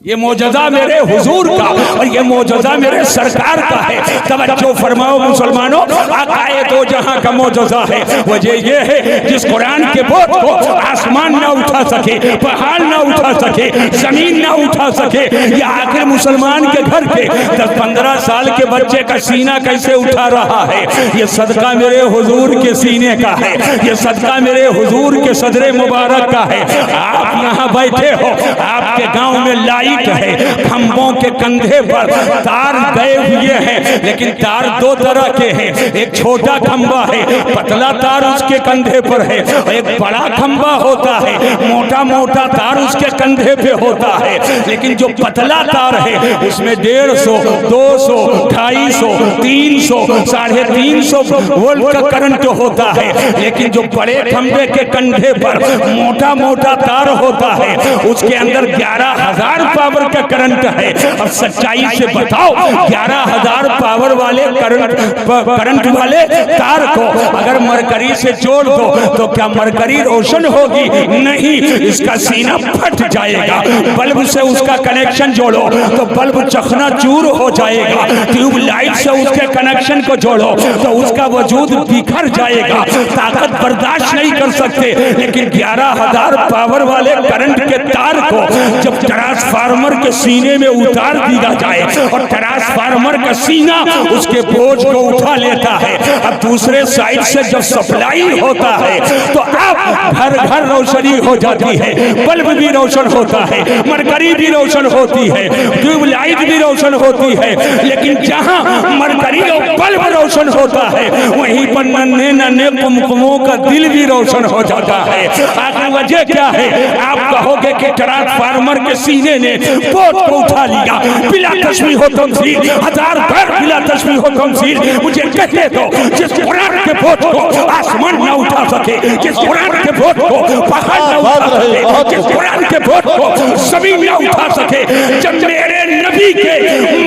ये मौजज़ा मेरे हुजूर का और ये मौजज़ा मेरे सरकार का है। तवज्जो फरमाओ मुसलमानों, आकाए दो जहां का मौजज़ा है। वजह ये है जिस कुरान के बोझ को आसमान ना उठा सके, पहाड़ ना उठा सके, जमीन ना उठा सके, ये आखिर मुसलमान के घर के 10-15 साल के बच्चे का सीना कैसे उठा रहा है? ये सदका मेरे हुजूर के सीने का है, ये सदका मेरे हुजूर के सदरे मुबारक का है। आप यहाँ बैठे हो, आपके गाँव में लाई है, खंभों के कंधे पर तार गए हुए हैं, लेकिन तार दो तरह के हैं। एक छोटा खंभा है, पतला तार उसके कंधे पर है, और एक बड़ा खंभा होता है, मोटा मोटा तार उसके कंधे पे होता है। लेकिन जो पतला तार है उसमें 150, 200, 250, 300, 350 वोल्ट का करंट होता है। लेकिन जो बड़े खंभे के कंधे पर मोटा मोटा तार होता है उसके अंदर 11,000 पावर का करंट है। अब सच्चाई से बताओ, 11,000 पावर वाले करंट वाले तार को अगर मरकरी से जोड़ दो तो क्या मरकरी रोशन होगी? नहीं, इसका सीना फट जाएगा। बल्ब से उसका कनेक्शन जोड़ो तो बल्ब चकनाचूर हो जाएगा। ट्यूबलाइट से उसके कनेक्शन को जोड़ो तो उसका वजूद बिखर जाएगा, ताकत बर्दाश्त नहीं कर सकते। लेकिन 11,000 पावर वाले करंट के तार को जब ट्रांसफार्मर के सीने में उतार दिया जाए और ट्रांसफार्मर का सीना उसके बोझ को उठा लेता है, अब दूसरे साइड से जब सप्लाई होता है तो अब घर घर रोशनी हो जाती है, बल्ब भी रोशन होता है, मरकरी भी रोशन होती है, ट्यूबलाइट भी रोशन होती है। लेकिन जहां मरकरी और बल्ब रोशन होता है वहीं पर नन्हे नन्हे कुमकुमों का दिल भी रोशन हो जाता है। आखिर वजह क्या है? आप कहोगे कि ट्रांसफार्मर के सीने ने बोझ को उठा लिया। बिला तस्बीह हो तमसील, 1000 बार बिला तस्बीह हो तमसील, मुझे कहते दो जिस कुरान के बोझ को आसमान ना उठा सके, जिस कुरान के बोझ को पहाड़ ना उठा सके, जिस कुरान के बोझ को जमीन ना उठा सके, जब मेरे नबी के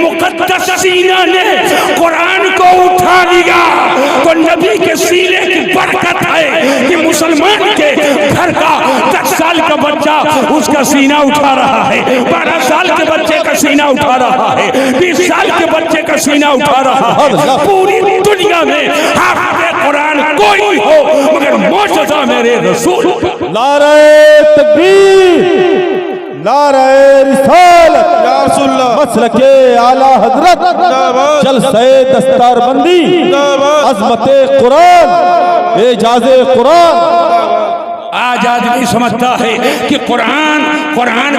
मुकद्दस सीना ने कुरान को उठा लिया तो नबी के सीने की बरकत है कि मुसलमान के घर का 10 साल का बच्चा उसका सीना उठा रहा है, 12 साल के बच्चे का सीना उठा रहा है, 20 साल के बच्चे का सीना उठा रहा है। पूरी दुनिया में हाफिज़ कुरान कोई हो मगर मौजज़ा मेरे रसूल। नारे तकबीर, नारे रिसालत, या रसूलल्लाह, मसलके आला हजरत, जलसे दस्तारबंदी, अज़मते कुरान, एजाज़े कुरान। आज आदमी समझता है कि कुरान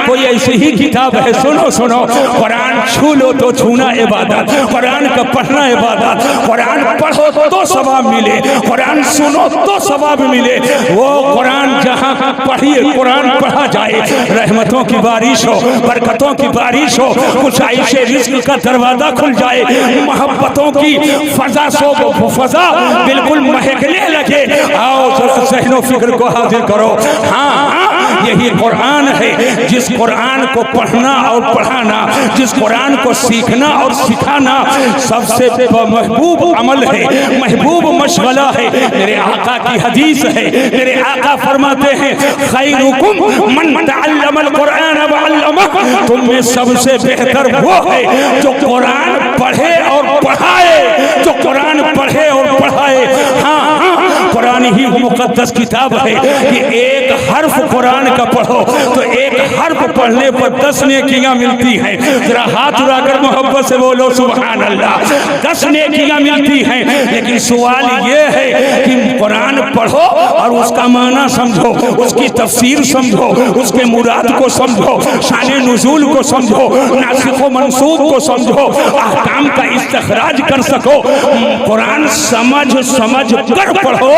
कोई ऐसी ही किताब है। सुनो सुनो, कुरान छू लो तो छूना इबादत, कुरान का पढ़ना इबादत, कुरान पढ़ो तो सवाब मिले, कुरान सुनो तो सवाब मिले। वो कुरान जहाँ पढ़िए, कुरान पढ़ा जाए, रहमतों की बारिश हो, बरकतों की बारिश हो, कुशाइशे रिज़्क़ का दरवाजा खुल जाए, मोहब्बतों की फजा बिल्कुल महकने लगे। आओ जरा ज़हनो फिक्र को हाजिर करो। हाँ, यही कुरान है जिस कुरान को पढ़ना और पढ़ाना, जिस कुरान को सीखना और सिखाना सबसे महबूब अमल है, महबूब मशगला है। मेरे आका की हदीस है, मेरे आका फरमाते हैं खैरुकुम मन तअल्लमल कुरान व अल्लमह, तुम में सबसे बेहतर वो है जो कुरान पढ़े और पढ़ाए, जो कुरान पढ़े और पढ़ाए। हाँ, कुरान ही मुकद्दस किताब है कि एक हर्फ कुरान का पढ़ो तो एक हर्फ पढ़ने पर 10 नेकियां मिलती हैं। जरा हाथ उठाकर मोहब्बत से बोलो सुभान अल्लाह। 10 नेकियां मिलती हैं। लेकिन सवाल ये है कि कुरान पढ़ो और उसका माना समझो, उसकी तफसीर समझो, उसके मुराद को समझो, शाने नुज़ूल को समझो, नासिख व मंसूख को समझो, अहकाम का इस्तिखराज कर सको। कुरान समझ कर पढ़ो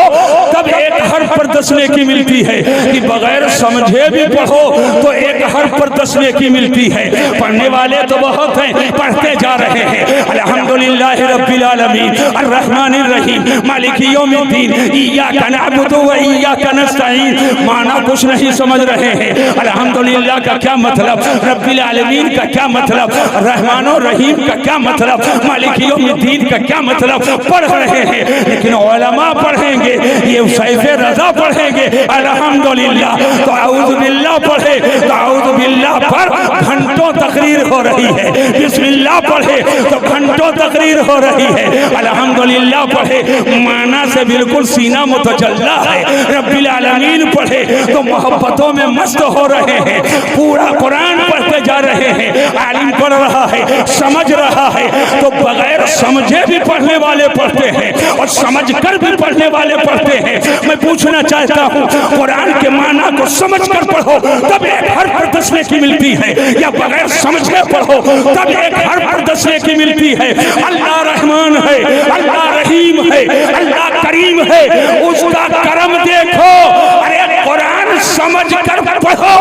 तब एक हर्फ पर 10 नेकी मिलती है कि बगैर समझे भी पढ़ो तो एक हर्फ पर 10 नेकी मिलती है। पढ़ने वाले तो बहुत हैं, पढ़ते जा रहे हैं। अल्हम्दुलिल्लाह रब्बिल आलमीन अर्रहमानिर रहीम मालिकी यौमिद्दीन इय्याका नअबुदु व इय्याका नस्तईन। माना कुछ नहीं समझ रहे हैं। अल्हम्दुलिल्लाह का क्या मतलब, रब्बिल आलमीन का क्या मतलब, रहमानो रहीम का क्या मतलब, मालिकी यौमिद्दीन का क्या मतलब पढ़ रहे हैं। लेकिन उलमा पढ़ेंगे, ये सैफ़े रज़ा पढ़ेंगे अल्हम्दुलिल्लाह, तो औज़ु बिल्लाह पढ़े तो औज़ु बिल्लाह पर घंटों तकरीर हो रही है। बिस्मिल्लाह पढ़े तो घंटों तकरीर हो रही है। अल्हम्दुलिल्लाह पढ़े माना से बिल्कुल सीना मुतजल्ला है। रब्बिल आलमीन पढ़े तो मोहब्बतों में मस्त हो रहे हैं। पूरा कुरान पढ़ते जा रहे हैं। आलिम पढ़ रहा है, समझ रहा है, तो बगैर समझे भी पढ़ने वाले पढ़ते हैं और समझ कर भी पढ़ने वाले पढ़ते हैं। मैं पूछना चाहता हूँ, कुरान के माना को समझ कर पढ़ो तब एक हर्फ पर 10 नेकी मिलती है, या बगैर समझे पढ़ो तब एक हर्फ पर 10 नेकी मिलती है। अल्लाह रहमान है, अल्लाह रहीम है, अल्लाह करीम है, उसका करम देखो। अरे कुरान समझ कर पढ़ो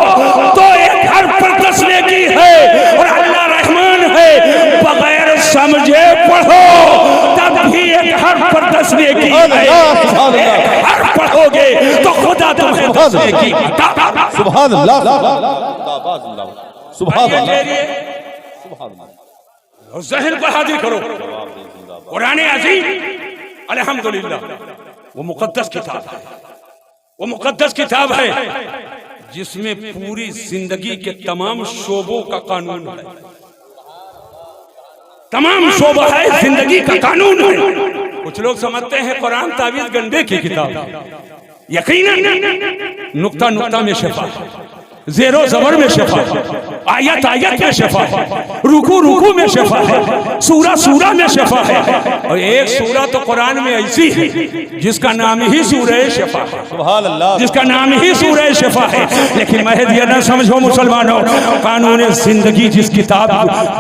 तो एक हर्फ पर 10 नेकी है, और अल्लाह रहमान है, बगैर समझे पढ़ो तब भी एक हर्फ पर 10 नेकी है। हर्फ पढ़ोगे तो खुदा तुम्हें 10 नेकी देगा। सुभान अल्लाह, सुभान अल्लाह, सुभान अल्लाह। ज़हन पर हाजिर करो कुरान अज़ीम अल्हम्दुलिल्लाह वो मुक़द्दस किताब है। वो मुक़द्दस किताब है जिसमें पूरी जिंदगी के तमाम शोबों का कानून है। तमाम शोबा है, जिंदगी का कानून है। कुछ लोग समझते हैं कुरान तावीज़ गंडे की किताब। यकीनन नुक्ता नुक्ता में शिफा है, ज़ेरो ज़बर में शिफा है, आयत आयत में शिफा है, रुकू रुकू में शिफा है, सूरा सूरा में शिफा है। और एक सूरा तो कुरान में ऐसी है जिसका नाम ही सूरह शिफा है। सुभान अल्लाह, जिसका नाम ही सूरह शिफा है। लेकिन महज ये न समझो मुसलमानों, कानून जिंदगी जिस किताब,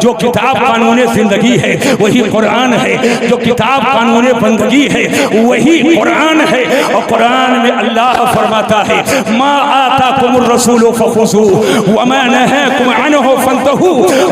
जो किताब कानून जिंदगी है वही कुरान है। जो किताब कानून बंदगी है वही कुरान है। और कुरान में अल्लाह फरमाता है, मा आताकुमुर रसूलु फखुज़ू व मा नहाकुम अन्हु फंतहू।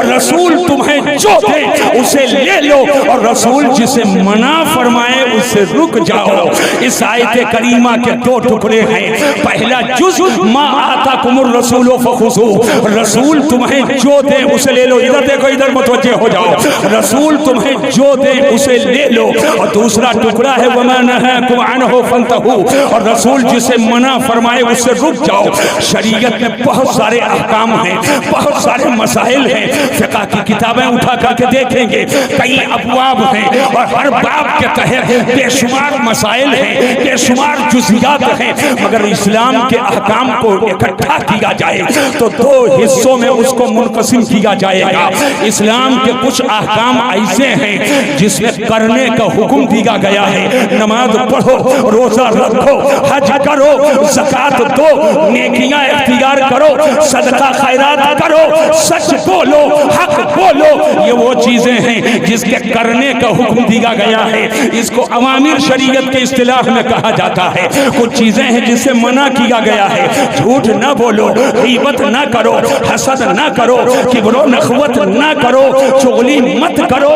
रसूल तुम्हें जो दे उसे ले लो, और रसूल जिसे मना फरमाए उससे रुक जाओ। इस आयत करीमा के 2 टुकड़े हैं। पहला जुज़ मा आताकुमुर रसूलु फखुज़ू, रसूल तुम्हें जो दे उसे ले लो। इधर देखो, इधर मुतवज्जे हो जाओ। रसूल तुम्हें जो दे उसे ले लो। और दूसरा टुकड़ा है व मा नहाकुम अन्हु फंतहू, और रसूल जिसे मना फरमाए उससे रुक जाओ। शरीयत में बहुत सारे अहकाम हैं, बहुत सारे मसाइल हैं। फिक़ह की किताबें उठा करके देखेंगे, कई अबवाब हैं, और हर बाब के तहत बेशुमार मसाइल हैं, बेशुमार जुज़ियात हैं। मगर इस्लाम के अहकाम को इकट्ठा किया जाए तो 2 हिस्सों में उसको मुनक़सिम किया जाएगा। इस्लाम के कुछ अहकाम ऐसे हैं जिसमें करने का हुक्म दिया गया है। नमाज पढ़ो, रोज़ा रखो, हज करो, ज़कात दो, नेकियां इख्तियार करो, सदका खैरात करो, सच बोलो, हक बोलो। ये वो चीजें हैं जिसके करने का हुक्म दिया गया है। इसको अवामिर शरीयत के इस्तिलाह में कहा जाता है। कुछ चीजें हैं जिसे मना किया गया है। झूठ न बोलो, गीबत न करो, हसद न करो, किब्र नखवत न करो, चुगली मत करो,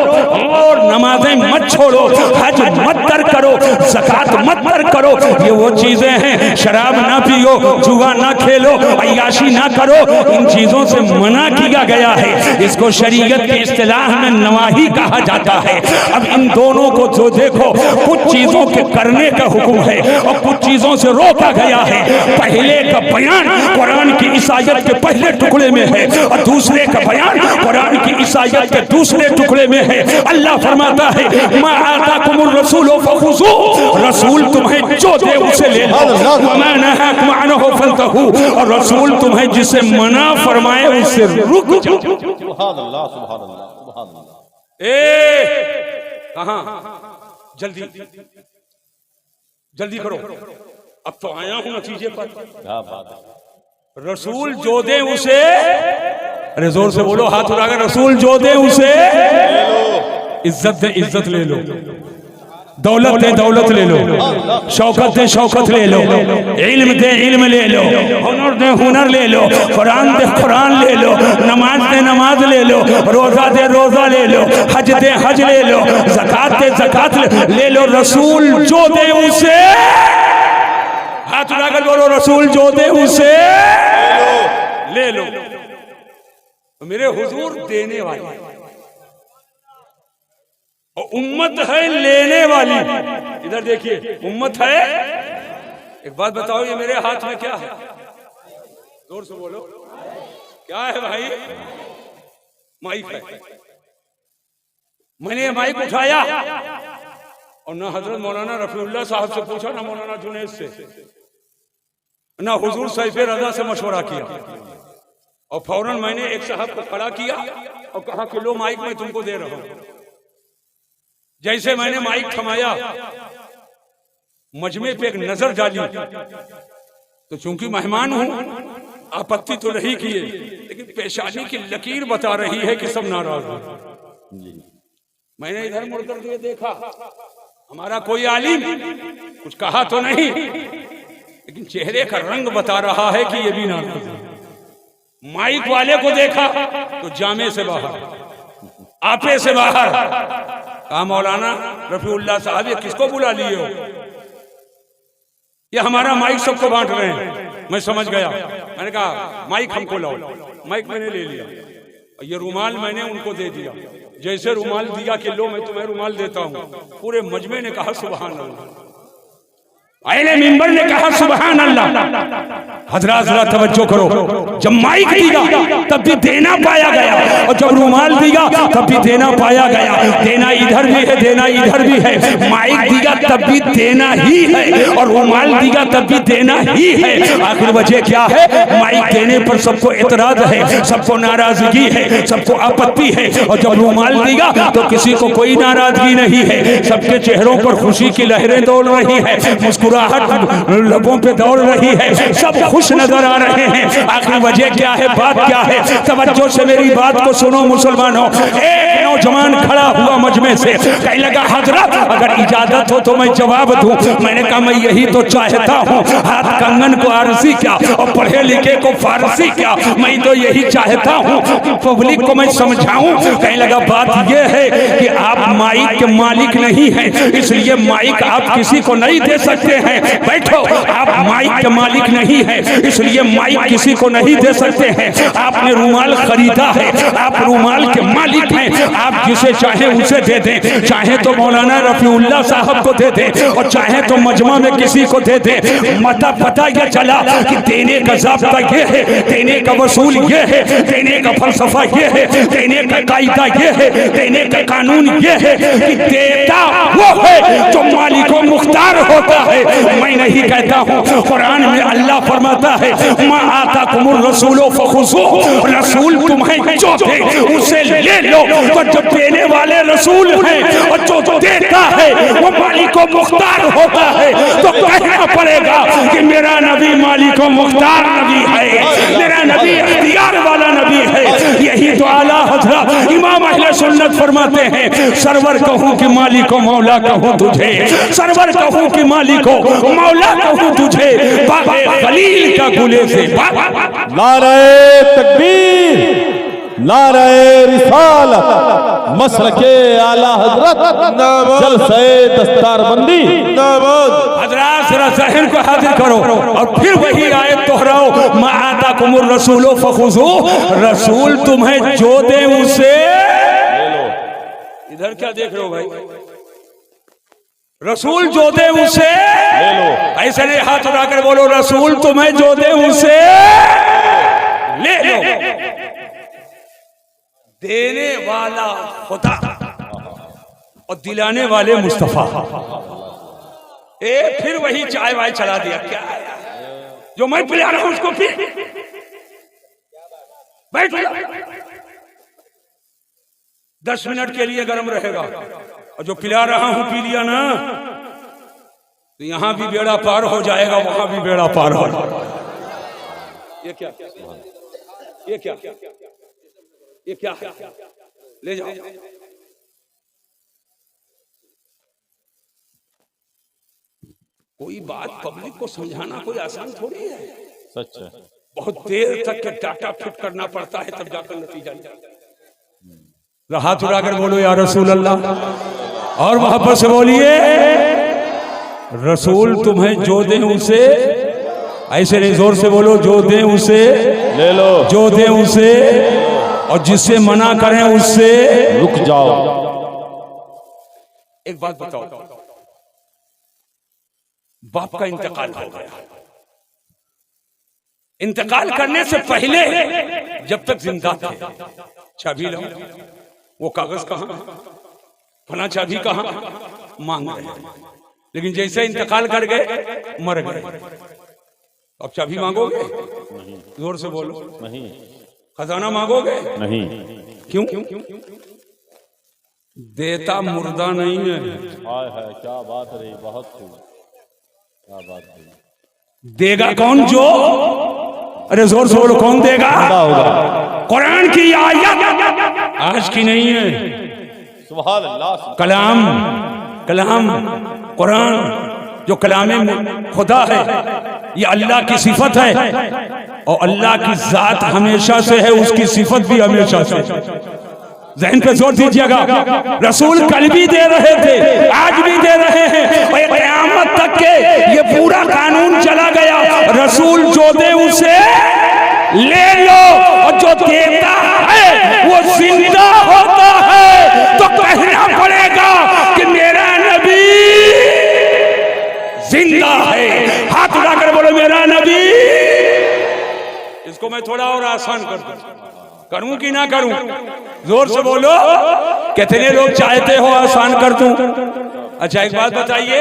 और नमाजें मत छोड़ो, हज मत तर्क करो, ज़कात मत तर्क करो। ये वो चीजें हैं। शराब ना पियो, जुआ ना खेलो, अय्याशी ना करो, इन चीजों से मना किया गया है। इसको शरीयत के इस्तिलाह में नवाही कहा जाता है। अब इन दोनों को जो देखो, कुछ चीजों के करने का हुक्म है और कुछ चीजों से रोका गया है। पहले का बयान कुरान की इस आयत के पहले टुकड़े में है, और दूसरे का बयान कुरान की इस आयत के दूसरे टुकड़े में है। अल्लाह फरमाता है, मा आताकुमुर रसूलु फखुज़ू, रसूल तुम्हें जो दे उसे ले लो, वमा नहाकुम अन्हु फंतहू, और रसूल तुम्हें जिसे मना फरमाए उससे रुक जाओ। सुभान अल्लाह, सुभान अल्लाह, सुभान अल्लाह। कहां, जल्दी जल्दी करो, अब तो आया हूं नतीजे पर। क्या बात है। रसूल जो दे उसे, अरे जोर से बोलो, हाथ उठाकर, रसूल जो दे उसे, इज्जत दे इज्जत ले लो, दौलत दे दौलत ले लो, शौकत दे शौकत ले लो, इल्म दे इल्म ले लो, हुनर दे हुनर ले लो, कुरान दे कुरान ले लो, नमाज दे नमाज ले लो, रोजा दे रोजा ले लो, हज दे हज ले लो, ज़कात दे ज़कात ले लो। रसूल जो दे उसे, हाथ उठाकर बोलो, रसूल जो दे उसे ले लो। मेरे हुजूर देने वाले, और उम्मत है लेने वाली। इधर देखिए, उम्मत है। एक बात बताओ, ये मेरे हाथ में क्या है? जोर से बोलो, क्या है भाई? माइक है। मैंने ये माइक उठाया और ना हजरत मौलाना रफीउल्लाह साहब से पूछा, ना मौलाना जुनैद से, ना हुजूर सैफ रजा से मशवरा किया, और फौरन मैंने एक साहब को खड़ा किया और कहा कि लो माइक मैं तुमको दे रहा हूं। जैसे मैंने माइक थमाया, मजमे पे एक नजर डाली, तो चूंकि मेहमान हूं, आपत्ति तो नहीं किए, लेकिन पेशानी की लकीर बता रही है कि सब नाराज हैं। मैंने इधर मुड़कर के देखा, हमारा कोई आलिम कुछ कहा तो नहीं, लेकिन चेहरे का रंग बता रहा है कि ये भी नाराज है। माइक वाले को देखा तो जामे से बाहर, आपे से बाहर। कहा मौलाना रफीउल्लाह साहब, ये किसको बुला लिए हो? ये हमारा माइक सबको बांट रहे हैं। मैं समझ गया, मैंने कहा माइक हमको लाओ। माइक मैंने ले लिया, ये रुमाल मैंने उनको दे दिया। जैसे रुमाल दिया कि लो मैं तुम्हें रुमाल देता हूं, पूरे मजमे ने कहा सुभान अल्लाह, अहले मिंबर ने कहा सुभान अल्लाह। हजरात जरा तवज्जो करो, जब माइक दिया तब भी देना पाया गया, और जब रुमाल दिया तब भी देना पाया गया। देना इधर भी है, देना इधर भी है। माइक दिया तब भी देना ही है, और रुमाल दिया तब भी देना ही है। आखिर वजह क्या है? माइक देने पर सबको एतराज है, सबको नाराजगी है, सबको आपत्ति है, और जब रुमाल दिया तो किसी को कोई नाराजगी नहीं है। सबके चेहरों पर खुशी की लहरें दौड़ रही है, मुस्कुराहट लबों पे दौड़ रही है, सब खुश नजर आ रहे हैं। आखिर वजह क्या है? बात क्या है? तवज्जो से मेरी बात को सुनो मुसलमानों। एक नौजवान खड़ा हुआ मजमे से, कहने लगा हजरत अगर इजाजत हो तो मैं जवाब दूं। मैंने कहा मैं यही तो चाहता हूं, हाथ कंगन को आरसी क्या और पढ़े लिखे को फारसी क्या, मैं तो यही चाहता हूं कि पब्लिक को मैं समझाऊं। कहने लगा बात यह है कि आप माइक के मालिक नहीं हैं, इसलिए माइक आप किसी को नहीं दे सकते हैं। बैठो, आप माइक के मालिक नहीं है, इसलिए माइक किसी को नहीं दे सकते हैं। आपने रुमाल खरीदा है, आप रुमाल के मालिक हैं, आप जिसे चाहे उसे दे दें। चाहे तो मौलाना रफीउल्लाह साहब को दे दें, और चाहे तो मजमा में किसी को दे दें। मता पता यह चला कि देने का ज़ाब्ता ये है, देने का वसूल ये है, देने का फलसफा ये है, देने का कायदा ये है, देने का कानून ये है कि देता वो है जो मालिको मुख्तार होता है। मैं नहीं कहता हूँ, कुरान में अल्लाह फरमाता है मा आताकुमुर रसूलो फखुज़ू, रसूल तुम्हें जो दे उसे ले लो। तो जो देने वाले रसूल हैं और जो देता है वो मालिको मुख्तार होता है। तो कहना पड़ेगा कि मेरा नबी मालिको मुख्तार नबी है, मेरा नबी इख्तियार वाला नबी है। यही तो आला हज़रत इमाम अहले सुन्नत फरमाते हैं, सरवर कहूँ कि मालिको मौला कहूँ तुझे, सरवर कहूँ कि मालिको मौला कहूँ तुझे, बाबे खलील का गुले से। नारे तकबीर, नारे रिसालत, मसलके आला हजरत, जलसे दस्तारबंदी। हजरात जरा ज़हन को हाजिर करो और फिर वही आयत दोहराओ, मा आताकुमुर रसूलो फखुज़ू, रसूल तुम्हें जो दे उसे ले लो। इधर क्या देख रहे हो भाई? रसूल जो दे उसे ले लो। ऐसे नहीं, हाथ उठाकर बोलो रसूल तुम्हें जो दे उसे ले लो। देने वाला खुदा और दिलाने वाले मुस्तफा। फिर वही चाय वाय चला दिया। क्या जो मैं पिला रहा हूं उसको फिर बैठ जा। 10 मिनट के लिए गर्म रहेगा, और जो पिला रहा हूं पी लिया ना तो यहां भी बेड़ा पार हो जाएगा, वहां भी बेड़ा पार हो जाएगा। ये क्या ये क्या ये क्या है? ले जाओ। कोई बात पब्लिक को समझाना कोई आसान थोड़ी है। सच है। बहुत देर तक के डाटा फिट करना पड़ता है, तब जाकर नतीजा निकलता है। हाथ उठाकर बोलो या रसूल अल्लाह, और मोहब्बत से बोलिए रसूल तुम्हें जो दे उसे, ऐसे नहीं जोर से बोलो, जो दे उसे ले लो, जो दे उसे, और जिससे मना करें उससे रुक जाओ। एक बात बताओ, बाप का इंतकाल हो गया, इंतकाल करने से पहले जब तक जिंदा थे चाबी लो, वो कागज कहां, फला चाबी कहां, मांग रहे, लेकिन जैसे इंतकाल कर गए मर गए, अब चाबी मांगोगे? जोर से बोलो। नहीं। खजाना मांगोगे? नहीं। क्यों? देता मुर्दा नहीं है। हाय हाय, क्या बात रही, बहुत खूब, क्या बात रही। देगा कौन? जो, अरे जोर से बोलो, कौन देगा? होगा। कुरान की आयत, आज की नहीं है। सुभान अल्लाह। कलाम, कलाम कुरान जो कलाम खुदा है, ये अल्लाह की सिफत है, और अल्लाह की जात हमेशा से है, उसकी सिफत भी हमेशा से। ज़हन पे जोर दीजिएगा, रसूल कल भी दे रहे थे, आज भी दे रहे हैं, और क़यामत तक के ये पूरा कानून चला गया। रसूल जो दे उसे ले लो, और जो देता है वो जिंदा होता है, तो कहना पड़ेगा कि मेरा नबी जिंदा है। हाथ उठाकर बोलो मेरा नबी। इसको मैं थोड़ा और आसान कर दूं, करूं कि ना करूं? जोर से बोलो, कितने लोग चाहते हो आसान कर दूं? अच्छा एक बात बताइए,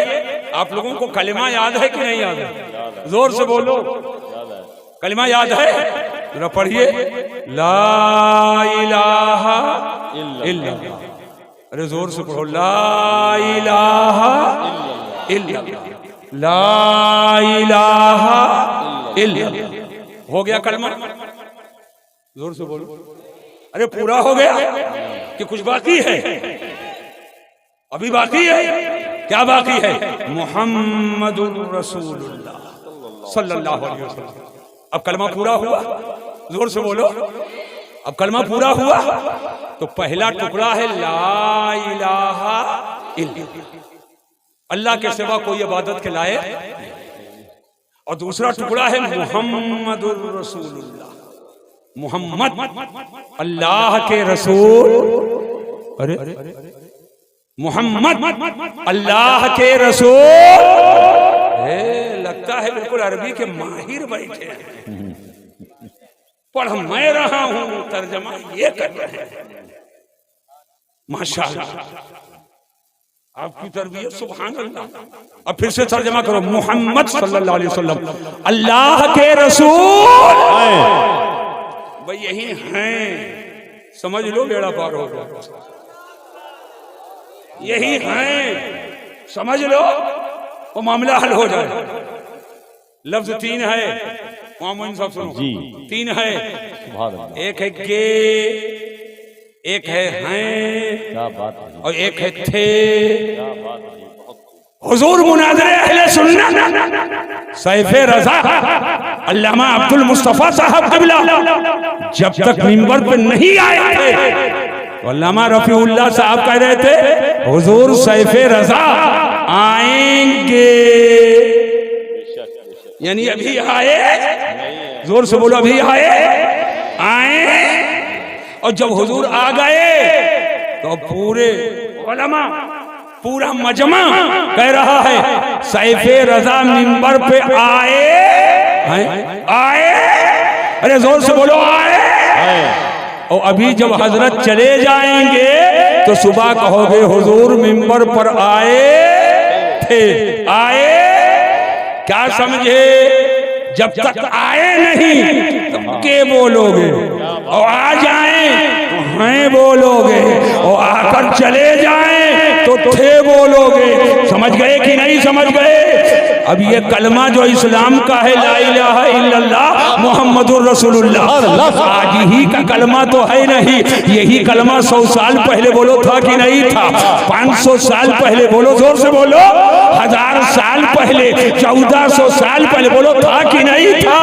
आप लोगों को कलिमा याद है कि नहीं याद है? जोर से बोलो, कलिमा याद है? जरा पढ़िए, ला इलाहा इल्लल्लाह। अरे जोर से पढ़ो, ला इलाहा इल्लल्लाह, ला इलाहा इल्लल्लाह। हो गया कलमा? जोर से बोलो। अरे पूरा हो गया कि कुछ बाकी है? अभी बाकी है। क्या बाकी है? मुहम्मदुर रसूलुल्लाह सल्लल्लाहु अलैहि वसल्लम। अब कलमा पूरा हुआ, जोर से बोलो। अब कलमा पूरा हुआ तो पहला टुकड़ा है ला इलाहा इल्लल्लाह, अल्लाह के सिवा कोई इबादत के लायक, और दूसरा टुकड़ा है मुहम्मदुर रसूलुल्लाह, मोहम्मद अल्लाह के रसूल। अरे मोहम्मद अल्लाह के रसूल। लगता है बिल्कुल अरबी के माहिर बैठे हैं। पढ़ मैं रहा हूं, तर्जमा ये कर रहे हैं। माशाअल्लाह, आपकी तरबियत, सुभान अल्लाह। अब फिर से तर्जमा करो, मोहम्मद सल्लल्लाहु अलैहि वसल्लम अल्लाह के रसूल। भाई यही हैं, समझ लो, बेड़ा पार हो गया। यही हैं, समझ लो, वो मामला हल हो जाए। लफ्ज 3 है, मोहम्मद साहब सुनो जी, 3 है। एक है के, एक है हैं, क्या बात है, और एक है थे। क्या बात है। हुजूर मुनाज़रे अहले सुन्नत सैफ़े रज़ा अल्लामा अब्दुल मुस्तफ़ा साहब क़िबला जब तक मिंबर पे नहीं आए थे तो अल्लामा रफ़ीउल्लाह साहब कह रहे थे हुजूर सैफ़े रज़ा आएंगे, यानी अभी आए। जोर से बोलो, अभी आए। और जब हुजूर आ गए तो पूरे उलमा, पूरा मजमा कह रहा है सैफ़े रज़ा मिंबर पे आए। अरे जोर से बोलो, आए। और अभी जब हजरत चले जाएंगे तो सुबह कहोगे हुजूर मिंबर पर आए थे। आए क्या समझे? जब तक आए नहीं तब के बोलोगे, और आ जाए तो हैं बोलोगे, और आकर चले जाएं तो थे बोलोगे। समझ गए कि नहीं समझ गए? अब ये कलमा जो इस्लाम का है, ला इलाहा इल्लल्लाह मुहम्मदुर रसूलुल्लाह, आज ही का कलमा तो है नहीं। यही कलमा 100 साल पहले बोलो था कि नहीं था? 500 साल पहले बोलो, जोर से बोलो, 1000 साल पहले, 1400 साल पहले बोलो, था कि नहीं था?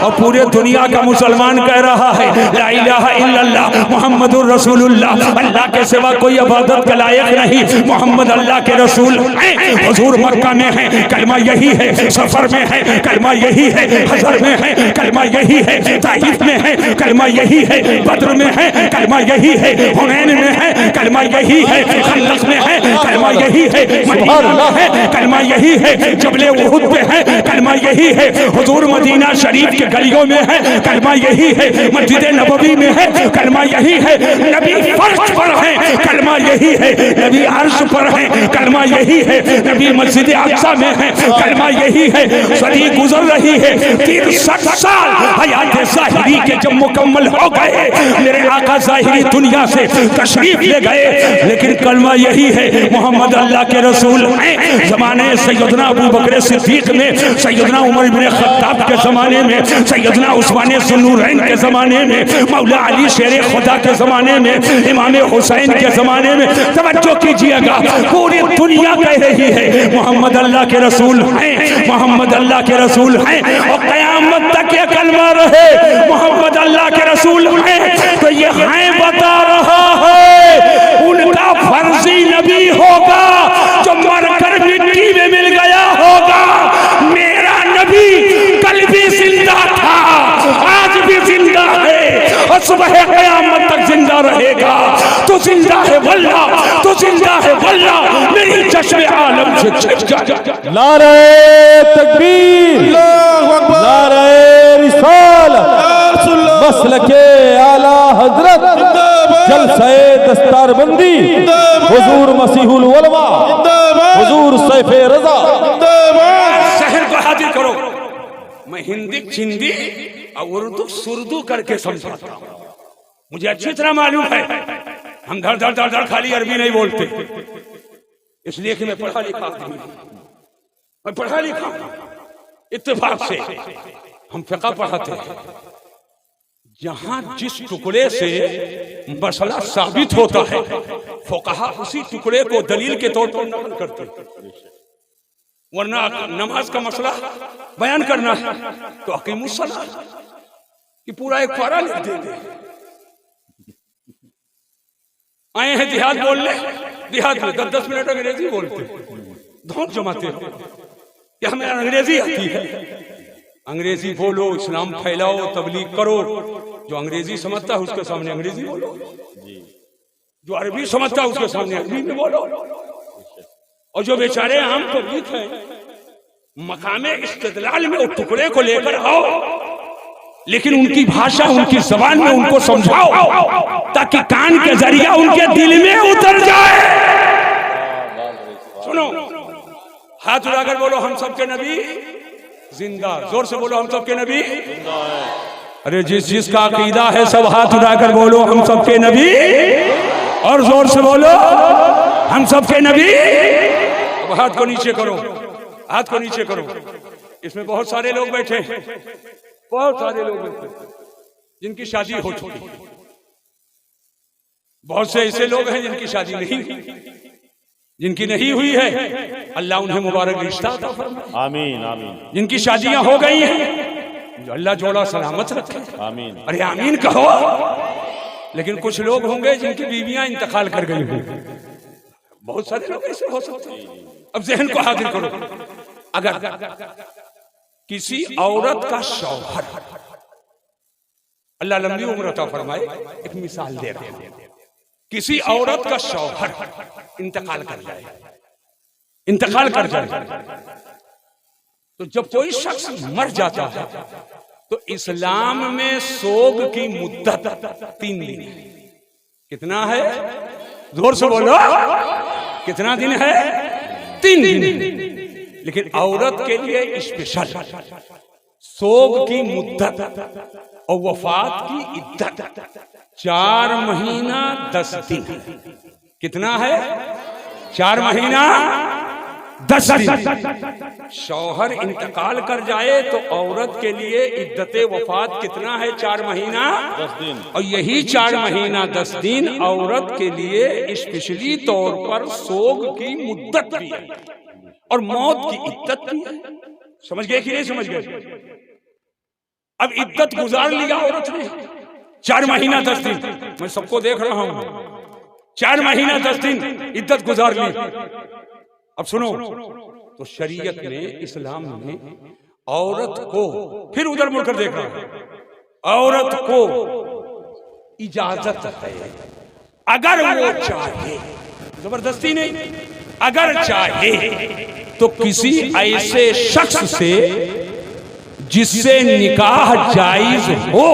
और पूरे दुनिया का मुसलमान कह रहा है ला इलाहा इल्लल्लाह मुहम्मदुर रसूलुल्लाह, अल्लाह के सिवा कोई इबादत के लायक नहीं, मोहम्मद अल्लाह के रसूल हैं। हुजूर मक्का में है, कलमा यही है, सफर में है, कलमा यही है, हजर में है, कलमा यही है, ताइफ में है, कलमा यही है, बद्र में है, कलमा यही है, हुनैन में है, कलमा यही है, खंदक में है, कलमा यही है, मदीना में है, कलमा यही है, जबले उहुद पे है, कलमा यही है, हुजूर मदीना शरीफ के गलियों में है, कलमा यही है, मस्जिद नबवी में है, कलमा यही है, नबी फर्श पर है, कलमा यही है, नबी अर्श पर है, कलमा यही है, नबी मस्जिद अक्सा में है, कलमा यही है। सदी गुजर रही है, 63 साल हयात ज़ाहिरी के जब मुकम्मल हो गए, मेरे आका ज़ाहिरी दुनिया से तशरीफ ले गए, लेकिन कलमा यही है, मोहम्मद अल्लाह के रसूल हैं। ज़माने सैयदना अबू बकर सिद्दीक में, सैयदना उमर इब्न खत्ताब के ज़माने में, सैयदना उस्मान ज़ुन्नूरैन के ज़माने में, मौला अली शेर खुदा के ज़माने में, इमाम हुसैन के ज़माने में, तवज्जो कीजिएगा, पूरी दुनिया कह रही है मोहम्मद अल्लाह के रसूल हैं, मोहम्मद अल्लाह के रसूल हैं, और क़यामत तक ये कलमा रहे मोहम्मद अल्लाह के रसूल हैं। तो ये हैं बता रहा है उनका फर्जी नबी होगा जो मरकर मिट्टी में मिल गया होगा। मेरा नबी कल भी जिंदा था, आज भी जिंदा है, और सुबह क़यामत तक जिंदा रहेगा। तो जिंदा है वल्लाह, तो जिंदा है वल्लाह, मेरी चश्मे आलम से छिप जा। नारे तकबीर, नारे रिसालत, मसलके आला हजरत, जलसे दस्तारबंदी, हुजूर मसीहुल उलमा, हुजूर सैफे रजा। शहर को हाजिर करो। मैं हिंदी चिंदी और उर्दू सुर्दू करके समझाता हूँ, मुझे अच्छी तरह मालूम है। हम धड़ धड़ धड़ धड़ खाली अरबी नहीं बोलते, इसलिए कि मैं पढ़ा लिखा आदमी हूं, मैं पढ़ा लिखा हूं। इत्तेफाक से हम फिक़ह पढ़ाते हैं, जहां जिस टुकड़े से मसला साबित होता है, फुक़हा उसी टुकड़े को दलील के तौर पर नकल करते हैं। वरना नमाज का मसला बयान करना है तो अकीमुस्सलाह कि पूरा एक पारा लिख देंगे। आए हैं जिहाद बोलने, जिहाद में 10 मिनट अंग्रेजी बोलते, धौंस जमाते हो कि हमें अंग्रेजी आती है। अंग्रेजी बोलो, इस्लाम फैलाओ, तबलीग करो। जो अंग्रेजी समझता है उसके सामने अंग्रेजी बोलो, जो अरबी समझता है उसके सामने अरबी में बोलो। और जो बेचारे आम पब्लिक हैं, मकामे इस्तिदलाल में उस टुकड़े को लेकर आओ, लेकिन उनकी भाषा, उनकी जबान में उनको समझाओ ताकि कान के जरिया उनके दिल में उतर जाए। सुनो, हाथ उठाकर बोलो हम सबके नबी जिंदा। जोर से बोलो हम सबके नबी जिंदा है। अरे जिसका अकीदा है सब हाथ उठाकर बोलो हम सबके नबी, और जोर से बोलो हम सबके नबी। अब हाथ को नीचे करो, हाथ को नीचे करो। इसमें बहुत सारे लोग बैठे, बहुत सारे लोग बैठे जिनकी शादी हो चुकी, बहुत से ऐसे लोग हैं जिनकी शादी नहीं हुई, जिनकी नहीं हुई है, अल्लाह उन्हें मुबारक रिश्ता अता फरमाए। आमीन आमीन। जिनकी शादियां हो गई हैं, जो अल्लाह जोड़ा सलामत रखे, आमीन। अरे आमीन कहो। लेकिन कुछ लोग होंगे जिनकी बीवियां इंतकाल कर गई होंगी, बहुत सारे लोग ऐसे हो सकते हैं। अब ज़हन को हाजिर करो, अगर किसी औरत का शौहर, अल्लाह लंबी उम्र अता फरमाए, एक मिसाल दे रहे हैं, किसी औरत का शौहर इंतकाल कर जाए, इंतकाल कर जाए, तो जब कोई शख्स मर जाता है तो इस्लाम में सोग की मुद्दत 3 दिन है। कितना है? जोर से बोलो, कितना दिन है? 3 दिन। लेकिन औरत के लिए स्पेशल सोग की मुद्दत और वफात की इद्दत 4 महीना 10 दिन। कितना है? 4 महीना 10 दिन। शौहर इंतकाल कर जाए तो औरत के लिए इद्दते वफात कितना है? 4 महीना 10 दिन। और यही 4 महीना 10 दिन औरत के लिए स्पेशली तौर पर सोग की मुद्दत भी है और मौत की इद्दत भी है। समझ गए कि नहीं समझ गए? अब इद्दत गुजार लिया औरत ने 4 महीना 10 दिन। मैं सबको देख रहा हूं, 4 महीना 10 दिन इद्दत गुजार ली। अब सुनो, तो शरीयत में, इस्लाम में औरत को, फिर उधर मुड़कर देख रहा हूं, औरत को इजाजत है अगर वो चाहे, जबरदस्ती नहीं, अगर चाहे तो किसी ऐसे शख्स से जिससे निकाह जायज हो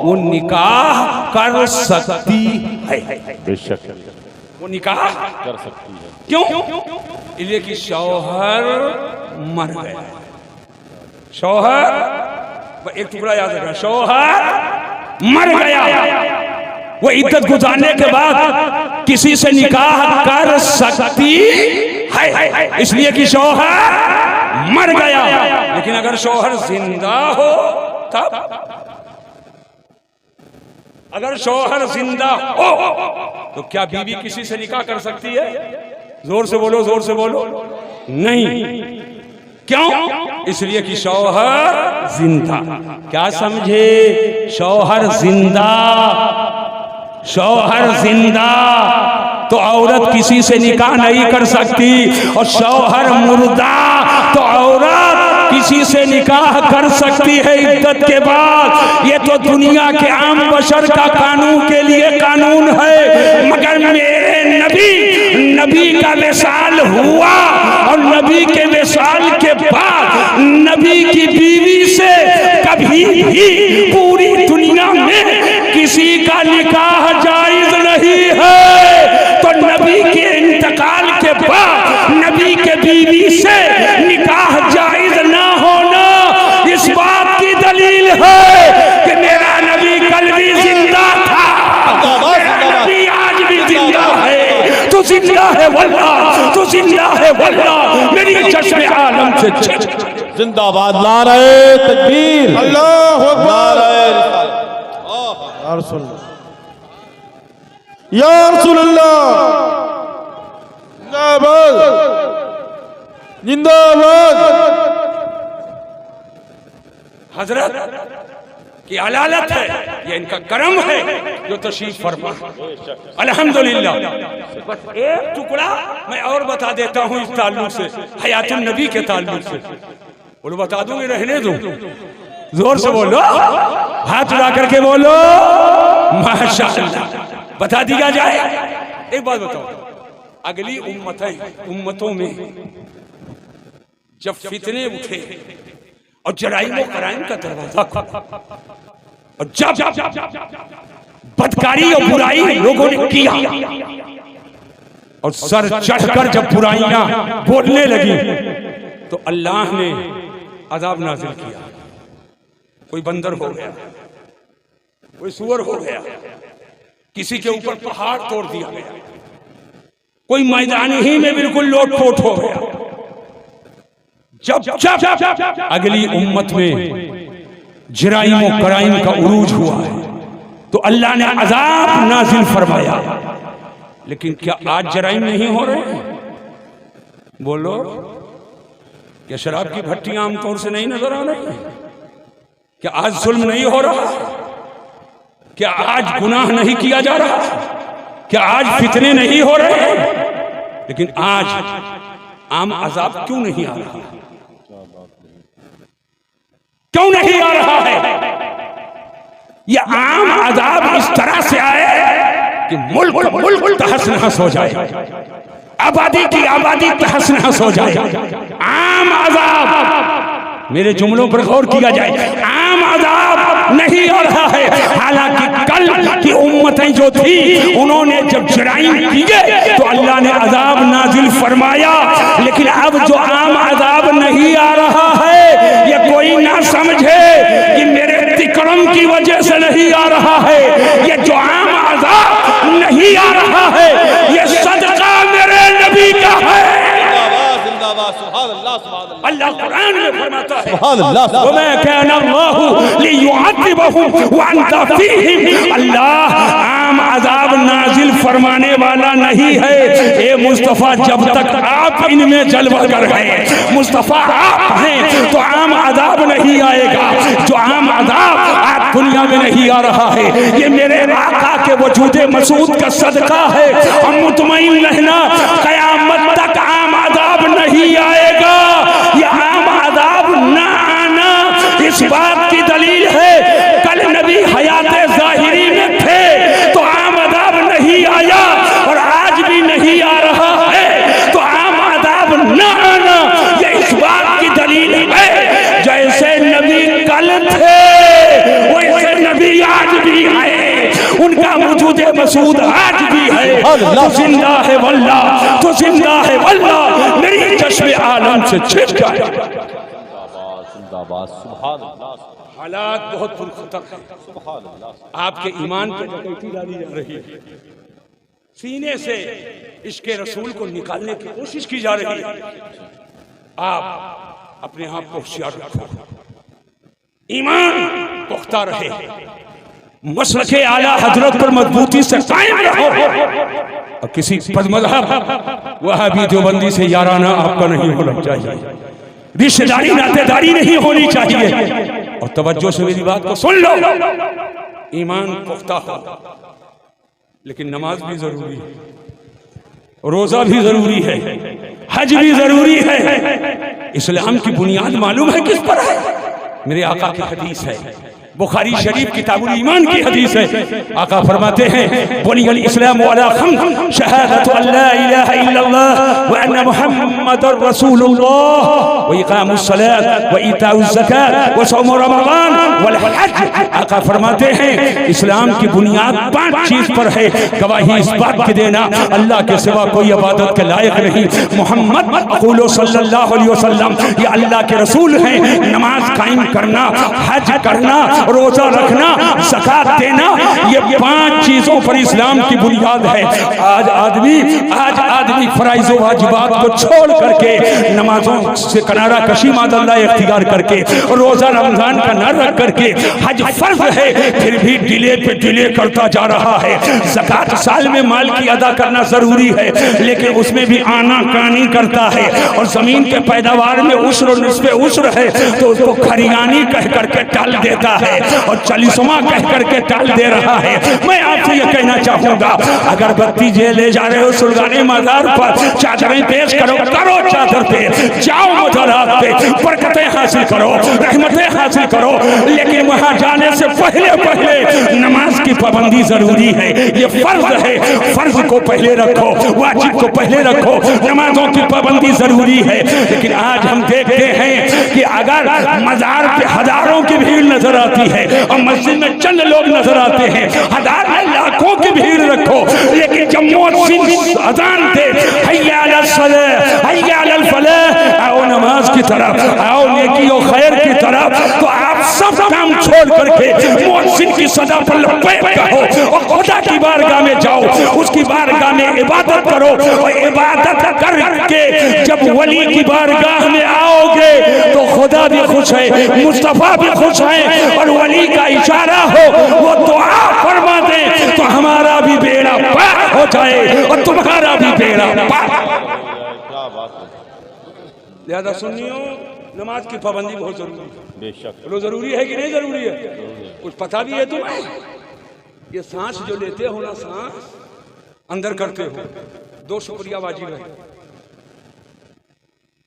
वो निकाह कर सकती है। बेशक वो निकाह कर सकती है। क्यों? इसलिए कि शौहर मर गया। शौहर, एक टुकड़ा याद रखना, शौहर मर गया, वो इद्दत गुजारने के बाद किसी से निकाह कर सकती है, इसलिए कि शौहर मर गया। लेकिन अगर शौहर जिंदा हो तब, अगर शौहर जिंदा हो तो क्या बीवी किसी से निकाह कर सकती है? जोर से बोलो, जोर से बोलो। नहीं। क्यों? इसलिए कि शौहर जिंदा। क्या समझे? शौहर जिंदा, शौहर जिंदा तो औरत किसी से निकाह नहीं कर सकती, और शौहर मुर्दा तो औरत किसी से निकाह कर सकती है इद्दत के बाद। ये तो दुनिया के आम बशर का कानून के लिए कानून है, मगर मेरे नबी का विसाल हुआ और नबी के विसाल के बाद नबी की बीवी से कभी भी पूरी दुनिया में किसी का निकाह जायज नहीं है। तो नबी के इंतकाल के बाद नबी के बीवी से निकाह जायज ना होना इस बात की दलील है कि मेरा नबी कल भी जिंदा था, मेरा नबी आज भी जिंदा है। तू जिंदा है वल्लाह, तू जिंदा है वल्लाह, मेरी चश्मे आलम से जिंदाबाद। नारे तकबीर, अल्लाहु अकबर, नारे या रसूल, या रसूल अल्लाह, जिंदाबाद, जिंदाबाद। हजरत की अलालत है, ये इनका करम है जो तशरीफ फरमा। अल्हम्दुलिल्लाह। बस एक टुकड़ा मैं और बता देता हूँ इस ताल्लुक से, हयातुन नबी के ताल्लुक से। बोलो, बता दूंगी, रहने दो। जोर से बोलो, हाथ उड़ा करके बोलो माशाअल्लाह। बता दिया जाए। एक बात बताओ, अगली उम्मतों में जब फितने उठे और जराइम और कराइम का दरवाजा खुला और जब बदकारी और बुराई लोगों ने किया और सर चढ़कर जब बुराइयां बोलने लगी तो अल्लाह ने अजाब नाजिल किया। कोई बंदर हो गया, कोई सुअर हो गया, किसी के ऊपर पहाड़ तोड़ दिया गया, कोई मैदान ही में बिल्कुल लोटपोट हो गया। जब अगली उम्मत में जराइम और कराइम का उरूज हुआ है तो अल्लाह ने अजाब नाजिल फरमाया। लेकिन क्या आज जराइम नहीं हो रहे? बोलो, क्या शराब की भट्टियां आमतौर से नहीं नजर आ रही? क्या आज जुल्म नहीं हो रहा? क्या आज गुनाह नहीं किया जा रहा? क्या आज फितने नहीं हो रहे? लेकिन आज आम अजाब क्यों नहीं आ रहा? क्यों नहीं आ रहा है? यह आम अजाब इस तरह से आए कि मुल्क तहस नहस हो जाए, आबादी की आबादी तहस नहस हो जाए। आम अजाब, मेरे जुमलों पर गौर किया जाए, आम अजाब नहीं आ रहा है। हालांकि कल की उम्मतें जो थी उन्होंने जब जराइम किए तो अल्लाह ने अजाब नाजिल फरमाया, लेकिन अब जो आम अजाब नहीं आ रहा है, ये कोई ना समझे कि मेरे तिकरम की वजह से नहीं आ रहा है। ये जो आम अजाब नहीं आ रहा है, ये सदका मेरे नबी का है। जिंदाबाद, सुभान अल्लाह, सुभान अल्लाह। अल्लाह कुरान में फरमाता है, सुभान अल्लाह, सुभान अल्लाह। वमा कान अल्लाहु लियुअज़िबहुम व अंता फीहिम। अल्लाह आम अजाब नाजिल फरमाने वाला नहीं है। ए मुस्तफ़ा, जब तक आप इनमें जलवागर हैं, मुस्तफ़ा आप हैं, तो आम अजाब नहीं आएगा। जो आम अजाब आज दुनिया में नहीं आ रहा है, ये मेरे आका के वजूदे मसूद का सदका है। हम मुतमईन रहना, क़यामत तक आम अजाब नहीं आएगा। ये आम अजाब न आना इस बात की दलील है, कल नबी हयाते ज़ाहिरी में थे तो आम अजाब नहीं आया, और आज भी नहीं आ रहा है तो आम अजाब न आना ये इस बात की दलील है। जैसे नबी कल थे वैसे नबी आज भी है, उनका वजूद मसूद आज भी है। तो जिंदा है वल्लाह, तो जिंदा है वल्लाह, मेरी चश्मे आलम से छिप जाए। जिंदाबाद, जिंदाबाद, सुभान अल्लाह, हालात बहुत पुरखतर हैं, सुभान अल्लाह। आपके ईमान पर डकैती डाली जा रही है, सीने से इश्क़ रसूल को निकालने की कोशिश की जा रही है। आप अपने आप को होशियार रखो, ईमान पुख्ता रहे, मसलके आला हजरत पर मजबूती से कायम रहो, और किसी मजहब वहाबी देवबंदी से याराना आपका नहीं होना चाहिए, रिश्तेदारी नातेदारी नहीं होनी चाहिए। और तवज्जो से मेरी बात को सुन लो, ईमान पुख्ता हो, लेकिन नमाज भी जरूरी है, रोजा भी जरूरी है, हज भी जरूरी है। इस्लाम की बुनियाद मालूम है किस पर है? मेरे आका की हदीस है, बुखारी शरीफ किताबुल ईमान की हदीस है। आका फरमाते हैं, बुनियल इस्लाम अला खम्स, शहादतु अल्ला इलाहा इल्लल्लाह व अन्ना मुहम्मदुर रसूलुल्लाह व इकामुस सलात व इताउज ज़कात व सौम रमज़ान वल हज। आका फरमाते हैं, इस्लाम की बुनियाद 5 चीज पर है। गवाही इस बात की देना अल्लाह के सिवा कोई इबादत के लायक नहीं, मोहम्मद अक़ूलु सल्लल्लाहु अलैहि वसल्लम ये अल्लाह के रसूल हैं, नमाज कायम करना, हज करना, रोजा रखना, ज़कात देना, ये 5 चीजों पर इस्लाम की बुनियाद है। आज आदमी फराइज़ व वाजिबात को छोड़ करके, नमाजों से किनारा कशी मादल्ला इख्तियार करके, रोजा रमजान का न रख करके, हज फर्ज है फिर भी डिले पे डिले करता जा रहा है। ज़कात साल में माल की अदा करना जरूरी है, लेकिन उसमें भी आना कानी करता है, और जमीन के पैदावार में उश्र निस्बे उश्र है तो उसको खरियानी कह करके टाल देता है, और 40वां कह करके टाल दे रहा है। मैं आपसे ये कहना चाहूंगा, अगर बत्ती जे ले जा रहे हो सुलगाने मज़ार पर, चादरें पेश करो, करो चादर पे, जाओ मज़ारात पे, बरकतें हासिल करो, रहमतें हासिल करो, लेकिन वहां जाने से पहले नमाज की पाबंदी जरूरी है। ये फर्ज है, फर्ज को पहले रखो, वाजिब को पहले रखो, नमाजों की पाबंदी जरूरी है। लेकिन आज हम देखते हैं कि अगर मज़ार पे हजारों की भीड़ नजर आती है और मस्जिद में चंद लोग नजर आते हैं, हजार लाखों की भीड़ रखो, लेकिन जब मुअज्जिन अज़ान दे, हय्या अलल सलाह हय्या अलल फलाह, आओ नमाज की तरफ, आओ नेकी और खैर की तरफ, तो आप सब काम छोड़ करके मुअज्जिन की सदा पर लब्बैक कहो और खुदा की बारगाह में जाओ, उसकी बारगाह में इबादत करो, और इबादत करके जब वली की बारगाह में आओगे तो खुदा भी खुश है, मुस्तफा भी खुश है, और वली का इशारा हो, वो दुआ फरमा दे तो हमारा भी बेड़ा पार हो जाए और तुम्हारा भी बेड़ा पार। क्या बात है, लिहाजा सुनियो, नमाज की पाबंदी बहुत जरूरी है। बेशक बोलो जरूरी है कि नहीं जरूरी है? कुछ पता भी है तुम्हें? ये सांस जो लेते हो ना, सांस अंदर करते हो, 2 शुक्रिया वाजिब है,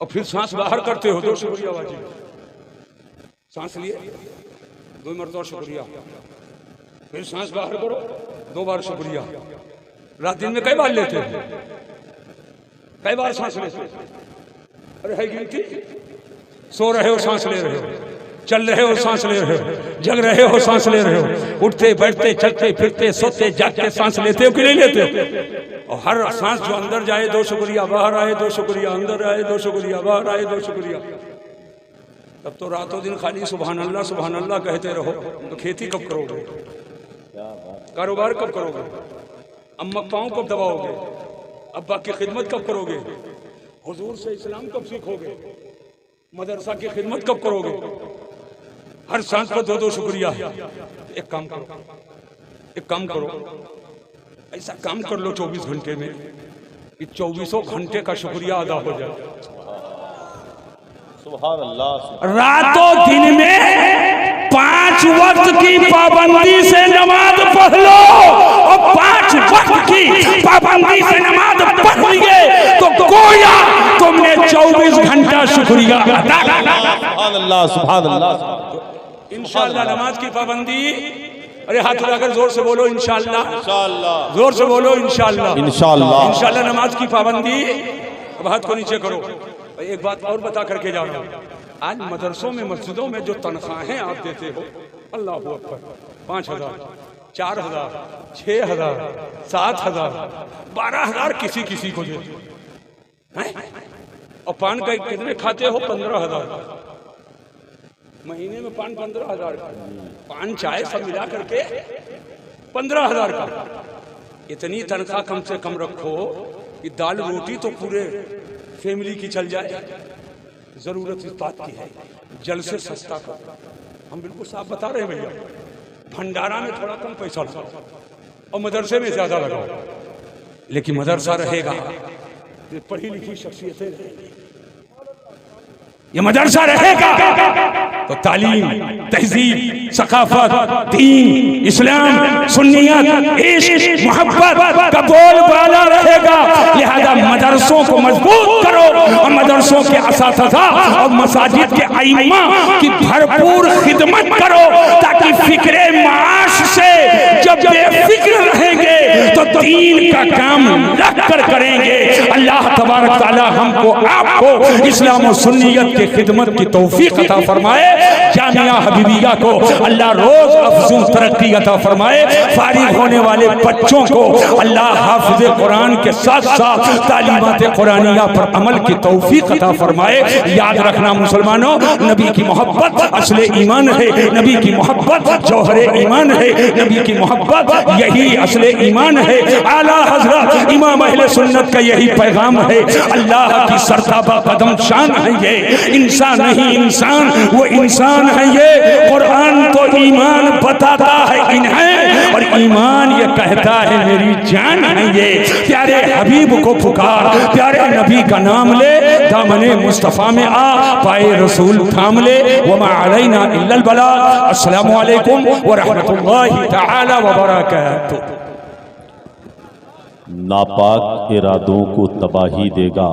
और फिर सांस बाहर करते हो, 2 शुक्रिया वाजिब। सांस लिए 2 मरतबा शुक्रिया, फिर सांस बाहर करो 2 बार शुक्रिया। रात दिन में कई बार लेते हो? कई बार सांस लेते हो? अरे है गिनती? सो रहे हो सांस ले रहे हो, चल रहे हो सांस ले रहे हो, जग रहे हो सांस ले रहे हो, उठते बैठते चलते फिरते सोते जागते सांस लेते हो कि नहीं लेते हो? और हर सांस जो अंदर जाए 2 शुक्रिया, बाहर आए 2 शुक्रिया, अंदर आए 2 शुक्रिया, बाहर आए 2 शुक्रिया। तब तो रातों दिन खाली सुभान अल्लाह कहते रहो। तो खेती कब करोगे? कारोबार कब करोगे? अम्मा पाँव कब दबाओगे? अब्बा की खिदमत कब करोगे? हुजूर से इस्लाम कब सीखोगे? मदरसा की खिदमत कब करोगे? हर सांस पर 2-2 शुक्रिया। एक काम करो, ऐसा काम कर लो 24 घंटे में कि 24 घंटे का शुक्रिया अदा हो जाए। सुभान अल्लाह। रातों दिन में 5 वक्त की पाबंदी से नमाज पढ़ लो, और 5 वक्त की पाबंदी से नमाज पढ़ लिए तो गोया तुमने 24 घंटा शुक्रिया अदा किया। सुभान अल्लाह, सुभान अल्लाह। इंशाअल्लाह नमाज की पाबंदी, अरे हाथ उठाकर जोर से बोलो इंशाअल्लाह, इंशाअल्लाह, जोर से बोलो इंशाअल्लाह, इंशाअल्लाह, इंशाअल्लाह नमाज की पाबंदी। अब हाथ को नीचे करो। एक बात और बता करके जा रहा हूँ, आज मदरसों में मस्जिदों में जो तनख्वाहें आप देते हो, अल्लाह अकबर, 5,000, 4,000, 6,000, 7,000, 12,000 किसी को देते हैं। और पान का कितने खाते हो? 15,000 महीने में। पान 15,000 का, पान चाय सब मिला करके 15,000 का। इतनी तनख्वाह कम से कम रखो कि दाल रोटी तो पूरे फैमिली की चल जाए। जरूरत इस बात की है, जल से सस्ता करो। हम बिल्कुल साफ बता रहे हैं भैया, भंडारा में थोड़ा कम पैसा लगाओ और मदरसे में ज्यादा लगाओ, लेकिन मदरसा रहेगा, पढ़ी लिखी शख्सियतें रहेंगी। ये मदरसा रहेगा तो तालीम, तहजीब, सकाफत, दीन, इस्लाम, सुन्नियत, इश्क, मोहब्बत का बोलबाला रहेगा। लिहाजा मदरसों को मजबूत करो और मदरसों के असातिज़ा और मसाजिद के आइम्मा की भरपूर खिदमत करो, ताकि फिक्रे माश से जब बेफिक्र रहेंगे तो दीन का काम लग कर करेंगे। अल्लाह तबारक तआला हमको आपको इस्लाम और सुन्नियत की खिदमत की तौफीक अता फरमाए। जामिया हबीबिया को अल्लाह रोज अफजूल तरक्की अता फरमाए। फारिग होने वाले बच्चों को अल्लाह हाफिज़ कुरान के साथ साथ तालीमात कुरानिया पर अमल की तौफीक अता फरमाए। याद रखना मुसलमानों, नबी की मोहब्बत असले ईमान है, नबी की मोहब्बत जौहरे ईमान है, नबी की मोहब्बत यही असले ईमान है। आला हजरत इमाम अहले सुन्नत का यही पैगाम है। अल्लाह की सरताबा कदम शान है ये, इंसान नहीं इंसान, वो इंसान है ये। कुरान तो ईमान बताता है इन्हें, और ईमान ये कहता है मेरी जान है ये। प्यारे हबीब को पुकार, प्यारे नबी का नाम ले, दामने मुस्तफा में आ, पाए रसूल थाम ले। वमा अलैना इल्लल बलाग। अस्सलामु अलैकुम व रहमतुल्लाहि तआला व बरकातुहू। नापाक इरादों को तबाही देगा।